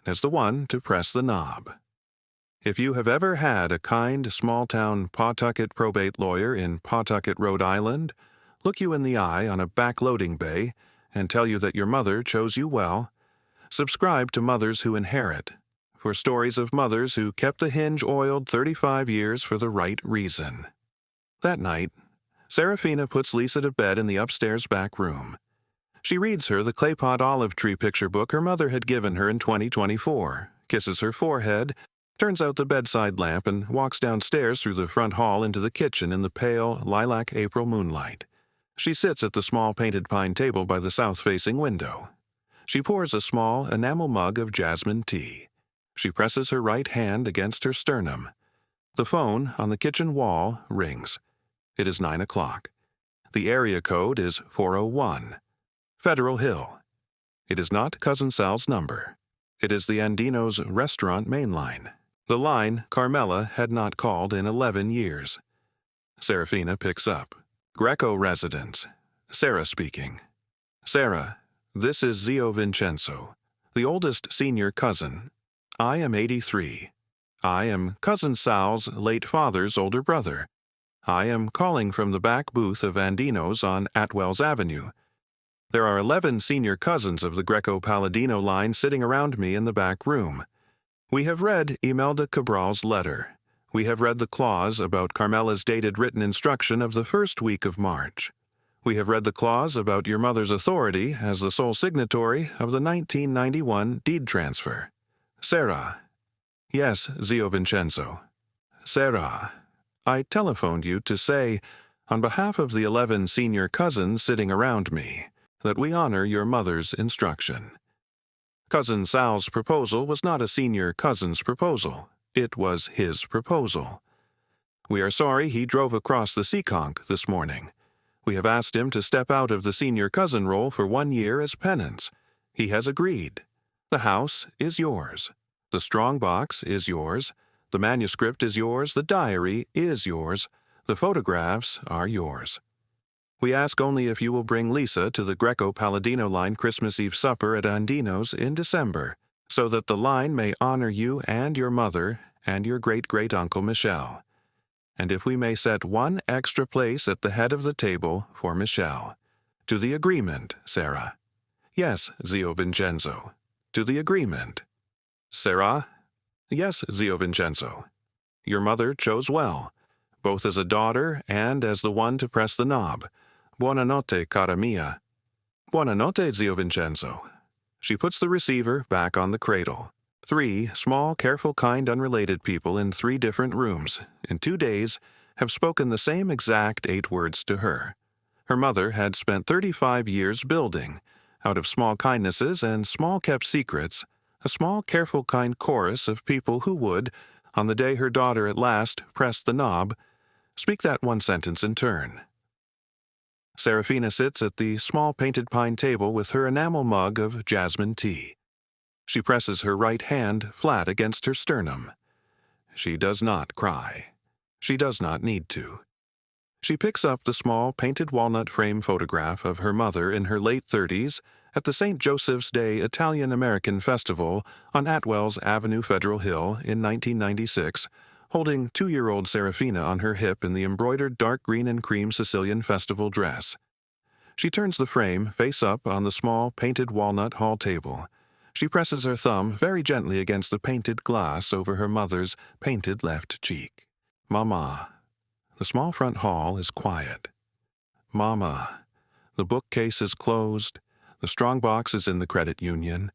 and as the one to press the knob. If you have ever had a kind, small-town Pawtucket probate lawyer in Pawtucket, Rhode Island, look you in the eye on a back loading bay and tell you that your mother chose you well, subscribe to Mothers Who Inherit for stories of mothers who kept the hinge oiled 35 years for the right reason. That night, Serafina puts Lisa to bed in the upstairs back room. She reads her the claypot olive tree picture book her mother had given her in 2024, kisses her forehead, turns out the bedside lamp, and walks downstairs through the front hall into the kitchen in the pale, lilac April moonlight. She sits at the small painted pine table by the south-facing window. She pours a small enamel mug of jasmine tea. She presses her right hand against her sternum. The phone on the kitchen wall rings. It is 9 o'clock. The area code is 401. Federal Hill. It is not Cousin Sal's number. It is the Andino's restaurant main line. The line Carmela had not called in 11 years. Serafina picks up. Greco residence. Sarah speaking. Sarah, this is Zio Vincenzo, the oldest senior cousin. I am 83. I am Cousin Sal's late father's older brother. I am calling from the back booth of Andino's on Atwells Avenue. There are 11 senior cousins of the Greco-Palladino line sitting around me in the back room. We have read Imelda Cabral's letter. We have read the clause about Carmela's dated written instruction of the first week of March. We have read the clause about your mother's authority as the sole signatory of the 1991 deed transfer. Sarah. Yes, Zio Vincenzo. Sarah, I telephoned you to say, on behalf of the 11 senior cousins sitting around me, that we honor your mother's instruction. Cousin Sal's proposal was not a senior cousin's proposal. It was his proposal. We are sorry he drove across the Seekonk this morning. We have asked him to step out of the senior cousin role for 1 year as penance. He has agreed. The house is yours. The strong box is yours. The manuscript is yours. The diary is yours. The photographs are yours. We ask only if you will bring Lisa to the Greco-Palladino line Christmas Eve supper at Andino's in December, so that the line may honor you and your mother and your great-great-uncle Michel. And if we may set 1 extra place at the head of the table for Michel. To the agreement, Sarah. Yes, Zio Vincenzo. To the agreement. Sarah? Yes, Zio Vincenzo. Your mother chose well, both as a daughter and as the one to press the knob. Buonanotte, cara mia. Buonanotte, Zio Vincenzo. She puts the receiver back on the cradle. 3 small, careful, kind, unrelated people in 3 different rooms, in 2 days, have spoken the same exact 8 words to her. Her mother had spent 35 years building, out of small kindnesses and small kept secrets, a small, careful, kind chorus of people who would, on the day her daughter at last pressed the knob, speak that one sentence in turn. Serafina sits at the small painted pine table with her enamel mug of jasmine tea. She presses her right hand flat against her sternum. She does not cry. She does not need to. She picks up the small painted walnut frame photograph of her mother in her late 30s at the St. Joseph's Day Italian-American Festival on Atwell's Avenue Federal Hill in 1996, holding 2-year-old Serafina on her hip in the embroidered dark green and cream Sicilian festival dress. She turns the frame face up on the small painted walnut hall table. She presses her thumb very gently against the painted glass over her mother's painted left cheek. Mama. The small front hall is quiet. Mama. The bookcase is closed. The strongbox is in the credit union.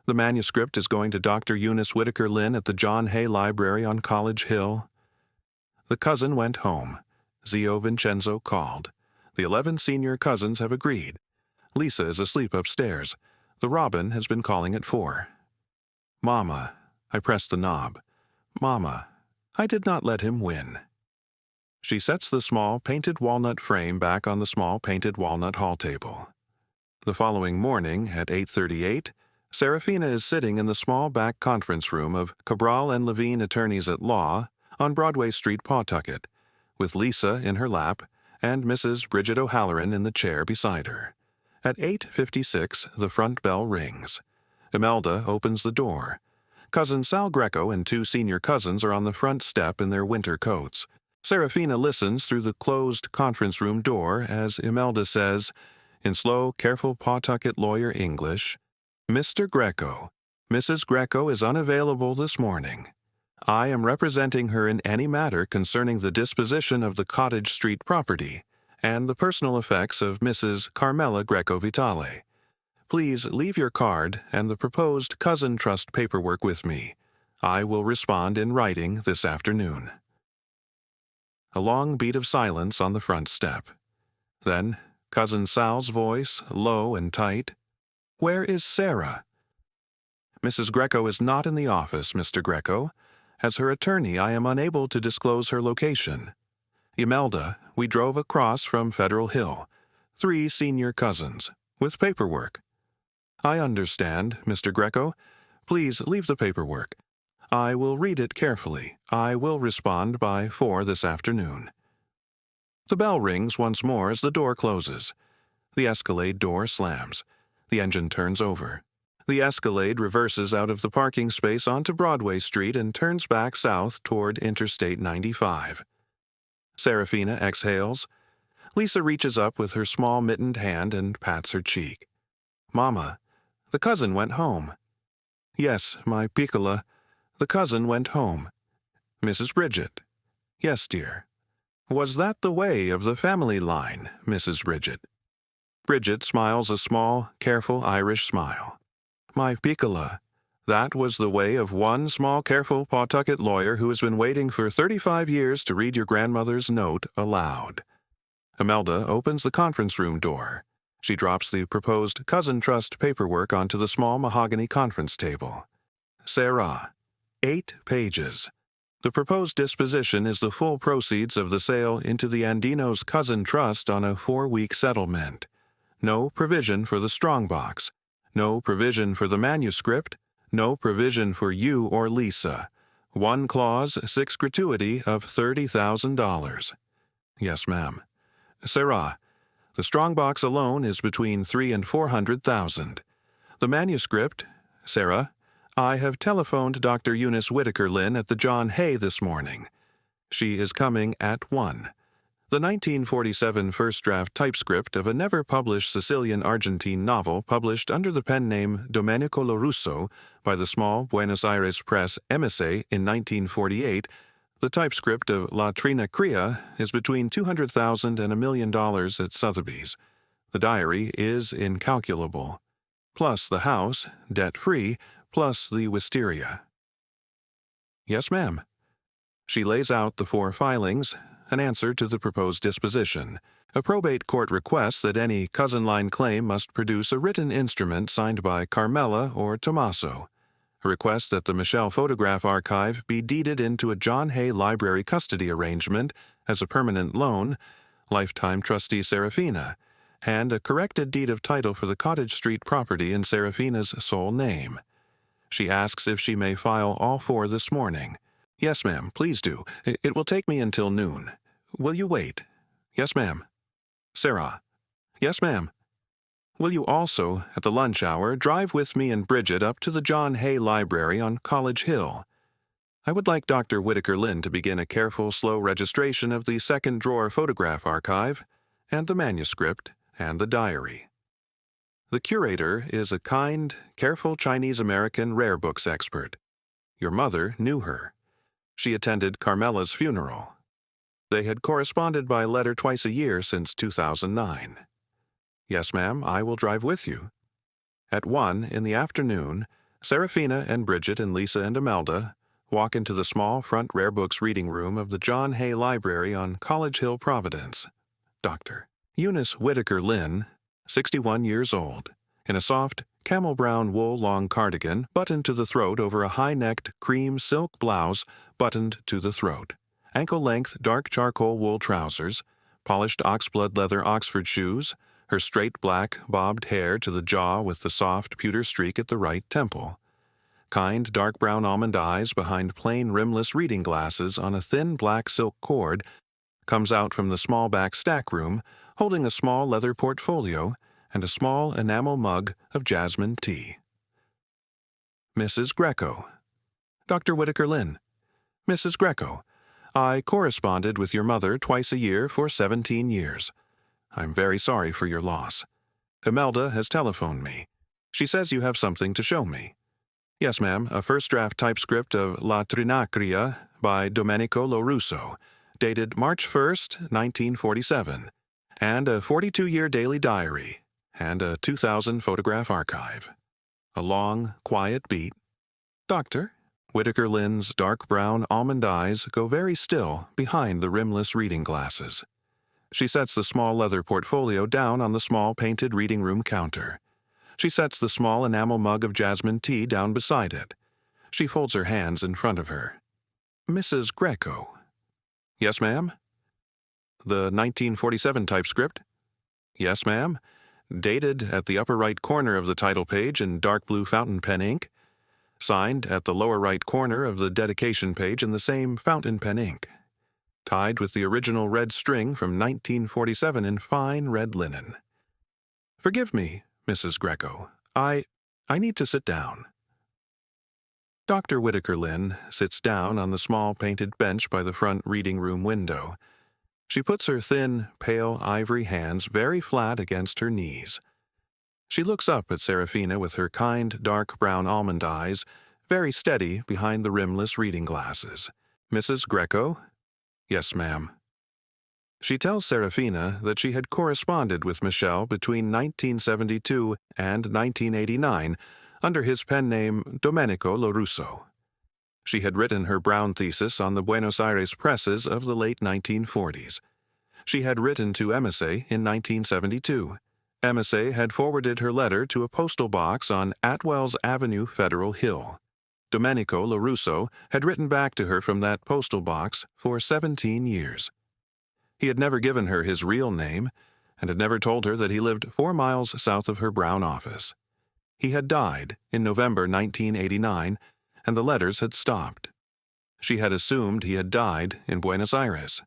The manuscript is going to Dr. Eunice Whitaker Lynn at the John Hay Library on College Hill. The cousin went home. Zio Vincenzo called. The 11 senior cousins have agreed. Lisa is asleep upstairs. The robin has been calling at 4. Mama. I pressed the knob. Mama. I did not let him win. She sets the small painted walnut frame back on the small painted walnut hall table. The following morning at 8:38, Serafina is sitting in the small back conference room of Cabral and Levine Attorneys at Law on Broadway Street, Pawtucket, with Lisa in her lap and Mrs. Bridget O'Halloran in the chair beside her. At 8:56, the front bell rings. Imelda opens the door. Cousin Sal Greco and 2 senior cousins are on the front step in their winter coats. Serafina listens through the closed conference room door as Imelda says, in slow, careful Pawtucket lawyer English, Mr. Greco, Mrs. Greco is unavailable this morning. I am representing her in any matter concerning the disposition of the Cottage Street property and the personal effects of Mrs. Carmela Greco Vitale. Please leave your card and the proposed cousin trust paperwork with me. I will respond in writing this afternoon. A long beat of silence on the front step. Then, Cousin Sal's voice, low and tight. Where is Sarah? Mrs. Greco is not in the office, Mr. Greco. As her attorney, I am unable to disclose her location. Imelda, we drove across from Federal Hill. 3 senior cousins, with paperwork. I understand, Mr. Greco. Please leave the paperwork. I will read it carefully. I will respond by 4 this afternoon. The bell rings once more as the door closes. The Escalade door slams. The engine turns over. The Escalade reverses out of the parking space onto Broadway Street and turns back south toward Interstate 95. Serafina exhales. Lisa reaches up with her small mittened hand and pats her cheek. Mama, the cousin went home. Yes, my piccola, the cousin went home. Mrs. Bridget. Yes, dear. Was that the way of the family line, Mrs. Bridget? Bridget smiles a small, careful Irish smile. My piccola, that was the way of one small, careful Pawtucket lawyer who has been waiting for 35 years to read your grandmother's note aloud. Imelda opens the conference room door. She drops the proposed cousin trust paperwork onto the small mahogany conference table. Sarah. 8 pages. The proposed disposition is the full proceeds of the sale into the Andino's cousin trust on a 4-week settlement. No provision for the strongbox. No provision for the manuscript. No provision for you or Lisa. 1 clause, 6 gratuity of $30,000. Yes, ma'am. Sarah, the strongbox alone is between $300,000 and $400,000. The manuscript, Sarah, I have telephoned Dr. Eunice Whitaker Lynn at the John Hay this morning. She is coming at 1. The 1947 first draft typescript of a never-published Sicilian-Argentine novel published under the pen name Domenico Lorusso by the small Buenos Aires press Emise in 1948, the typescript of La Trina Cria is between $200,000 and $1 million at Sotheby's. The diary is incalculable, plus the house, debt-free, plus the wisteria. Yes, ma'am. She lays out the 4 filings, an answer to the proposed disposition. A probate court requests that any cousin-line claim must produce a written instrument signed by Carmela or Tommaso. A request that the Michelle Photograph Archive be deeded into a John Hay Library custody arrangement as a permanent loan, lifetime trustee Serafina, and a corrected deed of title for the Cottage Street property in Serafina's sole name. She asks if she may file all 4 this morning. Yes, ma'am, please do. It will take me until noon. Will you wait? Yes, ma'am. Sarah. Yes, ma'am. Will you also, at the lunch hour, drive with me and Bridget up to the John Hay Library on College Hill? I would like Dr. Whittaker Lynn to begin a careful, slow registration of the second drawer photograph archive, and the manuscript, and the diary. The curator is a kind, careful Chinese-American rare books expert. Your mother knew her. She attended Carmela's funeral. They had corresponded by letter twice a year since 2009. Yes, ma'am, I will drive with you. At 1 in the afternoon, Serafina and Bridget and Lisa and Imelda walk into the small front rare books reading room of the John Hay Library on College Hill, Providence. Dr. Eunice Whittaker Lynn, 61 years old, in a soft, camel-brown wool long cardigan buttoned to the throat over a high-necked cream silk blouse buttoned to the throat, ankle-length dark charcoal wool trousers, polished oxblood leather Oxford shoes, her straight black, bobbed hair to the jaw with the soft pewter streak at the right temple. Kind dark brown almond eyes behind plain rimless reading glasses on a thin black silk cord, comes out from the small back stack room, holding a small leather portfolio and a small enamel mug of jasmine tea. Mrs. Greco. Dr. Whittaker Lynn. Mrs. Greco, I corresponded with your mother twice a year for 17 years. I'm very sorry for your loss. Imelda has telephoned me. She says you have something to show me. Yes, ma'am, a first draft typescript of La Trinacria by Domenico Lorusso, dated March 1st, 1947, and a 42-year daily diary, and a 2000 photograph archive. A long, quiet beat. Doctor? Whittaker Lynn's dark brown almond eyes go very still behind the rimless reading glasses. She sets the small leather portfolio down on the small painted reading room counter. She sets the small enamel mug of jasmine tea down beside it. She folds her hands in front of her. Mrs. Greco. Yes, ma'am? The 1947 typescript? Yes, ma'am. Dated at the upper right corner of the title page in dark blue fountain pen ink. Signed at the lower right corner of the dedication page in the same fountain pen ink. Tied with the original red string from 1947 in fine red linen. Forgive me, Mrs. Greco. I need to sit down. Dr. Whittaker Lynn sits down on the small painted bench by the front reading room window. She puts her thin, pale ivory hands very flat against her knees. She looks up at Serafina with her kind, dark brown almond eyes, very steady behind the rimless reading glasses. Mrs. Greco? Yes, ma'am. She tells Serafina that she had corresponded with Michel between 1972 and 1989 under his pen name Domenico Lorusso. She had written her Brown thesis on the Buenos Aires presses of the late 1940s. She had written to Emissay in 1972. Emissay had forwarded her letter to a postal box on Atwell's Avenue, Federal Hill. Domenico Lorusso had written back to her from that postal box for 17 years. He had never given her his real name, and had never told her that he lived 4 miles south of her Brown office. He had died in November 1989, and the letters had stopped. She had assumed he had died in Buenos Aires.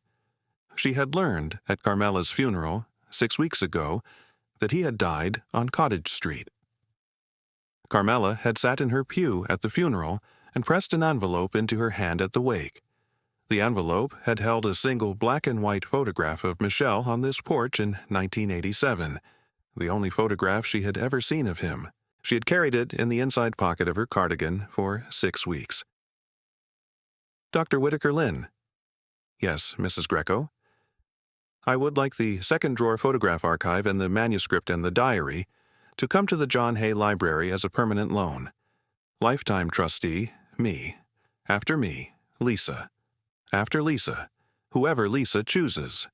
She had learned at Carmela's funeral 6 weeks ago that he had died on Cottage Street. Carmela had sat in her pew at the funeral and pressed an envelope into her hand at the wake. The envelope had held a single black and white photograph of Michel on this porch in 1987, the only photograph she had ever seen of him. She had carried it in the inside pocket of her cardigan for 6 weeks. Dr. Whittaker Lynn. Yes, Mrs. Greco. I would like the second drawer photograph archive and the manuscript and the diary to come to the John Hay Library as a permanent loan. Lifetime trustee, me. After me, Lisa. After Lisa, whoever Lisa chooses.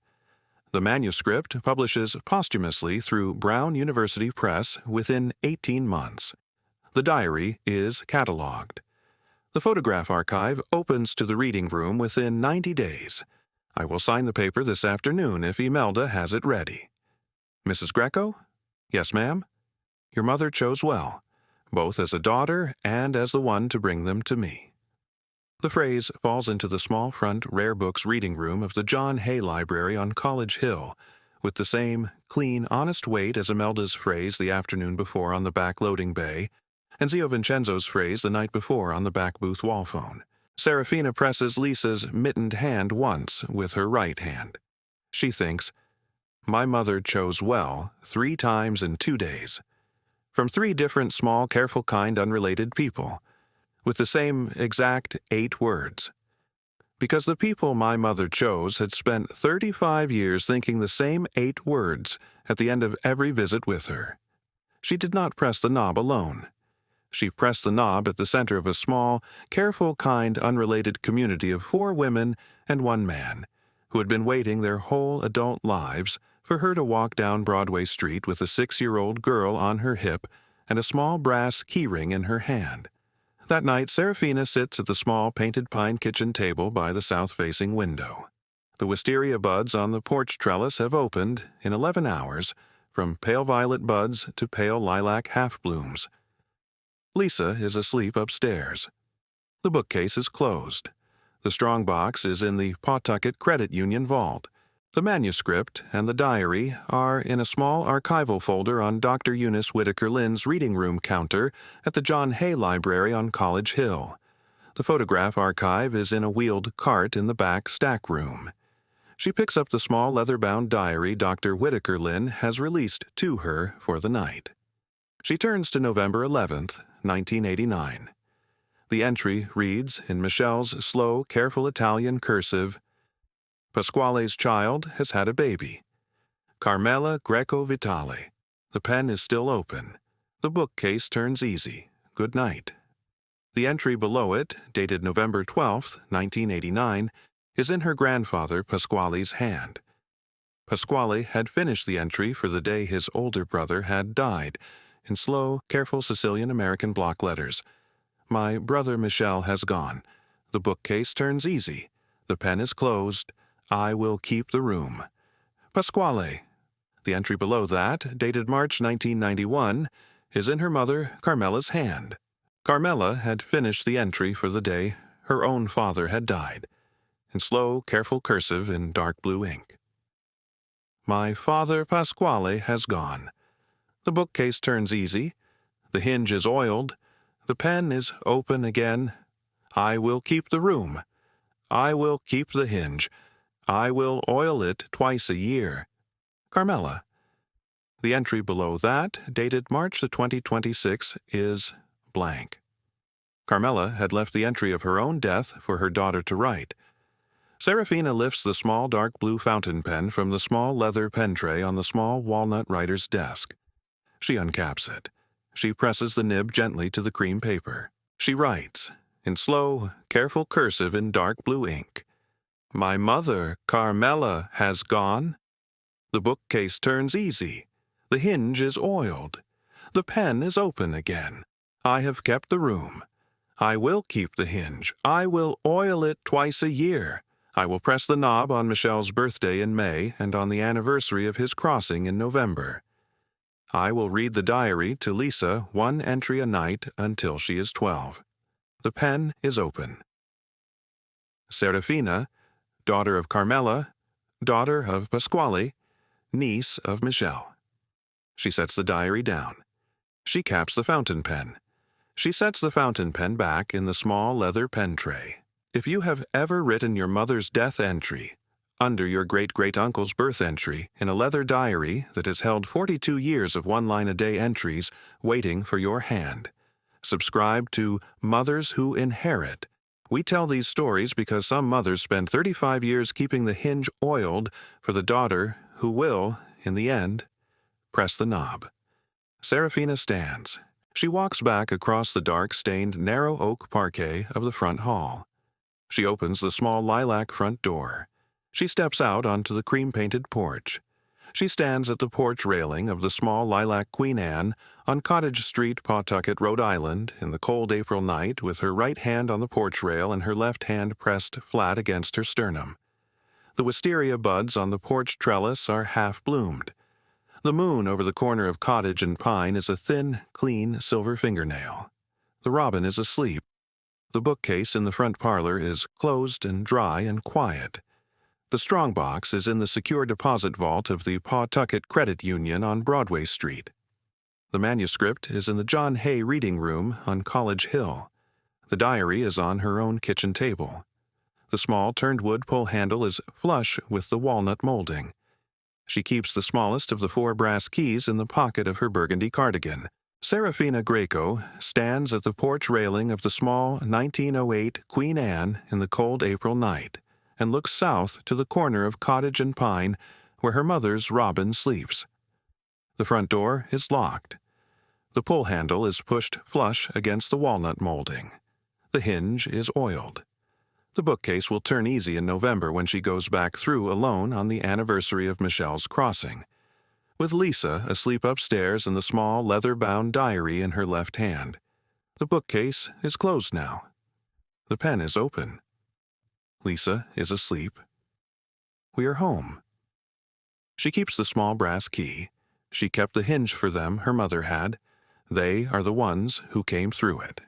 The manuscript publishes posthumously through Brown University Press within 18 months. The diary is cataloged. The photograph archive opens to the reading room within 90 days. I will sign the paper this afternoon if Imelda has it ready. Mrs. Greco? Yes, ma'am? Your mother chose well, both as a daughter and as the one to bring them to me. The phrase falls into the small front rare books reading room of the John Hay Library on College Hill, with the same clean, honest weight as Imelda's phrase the afternoon before on the back loading bay, and Zio Vincenzo's phrase the night before on the back booth wall phone. Serafina presses Lisa's mittened hand once with her right hand. She thinks, my mother chose well 3 times in 2 days, from 3 different small, careful, kind, unrelated people, with the same exact 8 words. Because the people my mother chose had spent 35 years thinking the same 8 words at the end of every visit with her. She did not press the knob alone. She pressed the knob at the center of a small, careful, kind, unrelated community of 4 women and 1 man, who had been waiting their whole adult lives for her to walk down Broadway Street with a 6-year-old girl on her hip and a small brass keyring in her hand. That night, Serafina sits at the small painted pine kitchen table by the south-facing window. The wisteria buds on the porch trellis have opened, in 11 hours, from pale violet buds to pale lilac half-blooms. Lisa is asleep upstairs. The bookcase is closed. The strongbox is in the Pawtucket Credit Union vault. The manuscript and the diary are in a small archival folder on Dr. Eunice Whittaker Lynn's reading room counter at the John Hay Library on College Hill. The photograph archive is in a wheeled cart in the back stack room. She picks up the small leather-bound diary Dr. Whittaker Lynn has released to her for the night. She turns to November 11th, 1989. The entry reads in Michelle's slow, careful Italian cursive, Pasquale's child has had a baby. Carmela Greco Vitale. The pen is still open. The bookcase turns easy. Good night. The entry below it, dated November 12th, 1989, is in her grandfather Pasquale's hand. Pasquale had finished the entry for the day his older brother had died, in slow, careful Sicilian-American block letters. My brother Michel has gone. The bookcase turns easy. The pen is closed. I will keep the room. Pasquale. The entry below that, dated March 1991, is in her mother Carmela's hand. Carmela had finished the entry for the day her own father had died, in slow, careful cursive in dark blue ink. My father Pasquale has gone. The bookcase turns easy. The hinge is oiled. The pen is open again. I will keep the room. I will keep the hinge. I will oil it twice a year. Carmela. The entry below that, dated March 2026, is blank. Carmela had left the entry of her own death for her daughter to write. Serafina lifts the small dark blue fountain pen from the small leather pen tray on the small walnut writer's desk. She uncaps it. She presses the nib gently to the cream paper. She writes, in slow, careful cursive in dark blue ink, My mother, Carmela, has gone. The bookcase turns easy. The hinge is oiled. The pen is open again. I have kept the room. I will keep the hinge. I will oil it twice a year. I will press the knob on Michelle's birthday in May and on the anniversary of his crossing in November. I will read the diary to Lisa 1 entry a night until she is 12. The pen is open. Serafina, daughter of Carmela, daughter of Pasquale, niece of Michelle. She sets the diary down. She caps the fountain pen. She sets the fountain pen back in the small leather pen tray. If you have ever written your mother's death entry, under your great-great-uncle's birth entry, in a leather diary that has held 42 years of one-line-a-day entries waiting for your hand, subscribe to Mothers Who Inherit We tell these stories because some mothers spend 35 years keeping the hinge oiled for the daughter who will, in the end, press the knob. Serafina stands. She walks back across the dark-stained, narrow oak parquet of the front hall. She opens the small lilac front door. She steps out onto the cream-painted porch. She stands at the porch railing of the small lilac Queen Anne on Cottage Street, Pawtucket, Rhode Island, in the cold April night, with her right hand on the porch rail and her left hand pressed flat against her sternum. The wisteria buds on the porch trellis are half-bloomed. The moon over the corner of cottage and pine is a thin, clean silver fingernail. The robin is asleep. The bookcase in the front parlor is closed and dry and quiet. The strongbox is in the secure deposit vault of the Pawtucket Credit Union on Broadway Street. The manuscript is in the John Hay Reading Room on College Hill. The diary is on her own kitchen table. The small turned-wood pull handle is flush with the walnut molding. She keeps the smallest of the 4 brass keys in the pocket of her burgundy cardigan. Serafina Greco stands at the porch railing of the small 1908 Queen Anne in the cold April night, and looks south to the corner of cottage and pine where her mother's robin sleeps. The front door is locked. The pull handle is pushed flush against the walnut molding. The hinge is oiled. The bookcase will turn easy in November when she goes back through alone on the anniversary of Michelle's crossing, with Lisa asleep upstairs and the small leather-bound diary in her left hand. The bookcase is closed now. The pen is open. Lisa is asleep. We are home. She keeps the small brass key. She kept the hinge for them her mother had. They are the ones who came through it.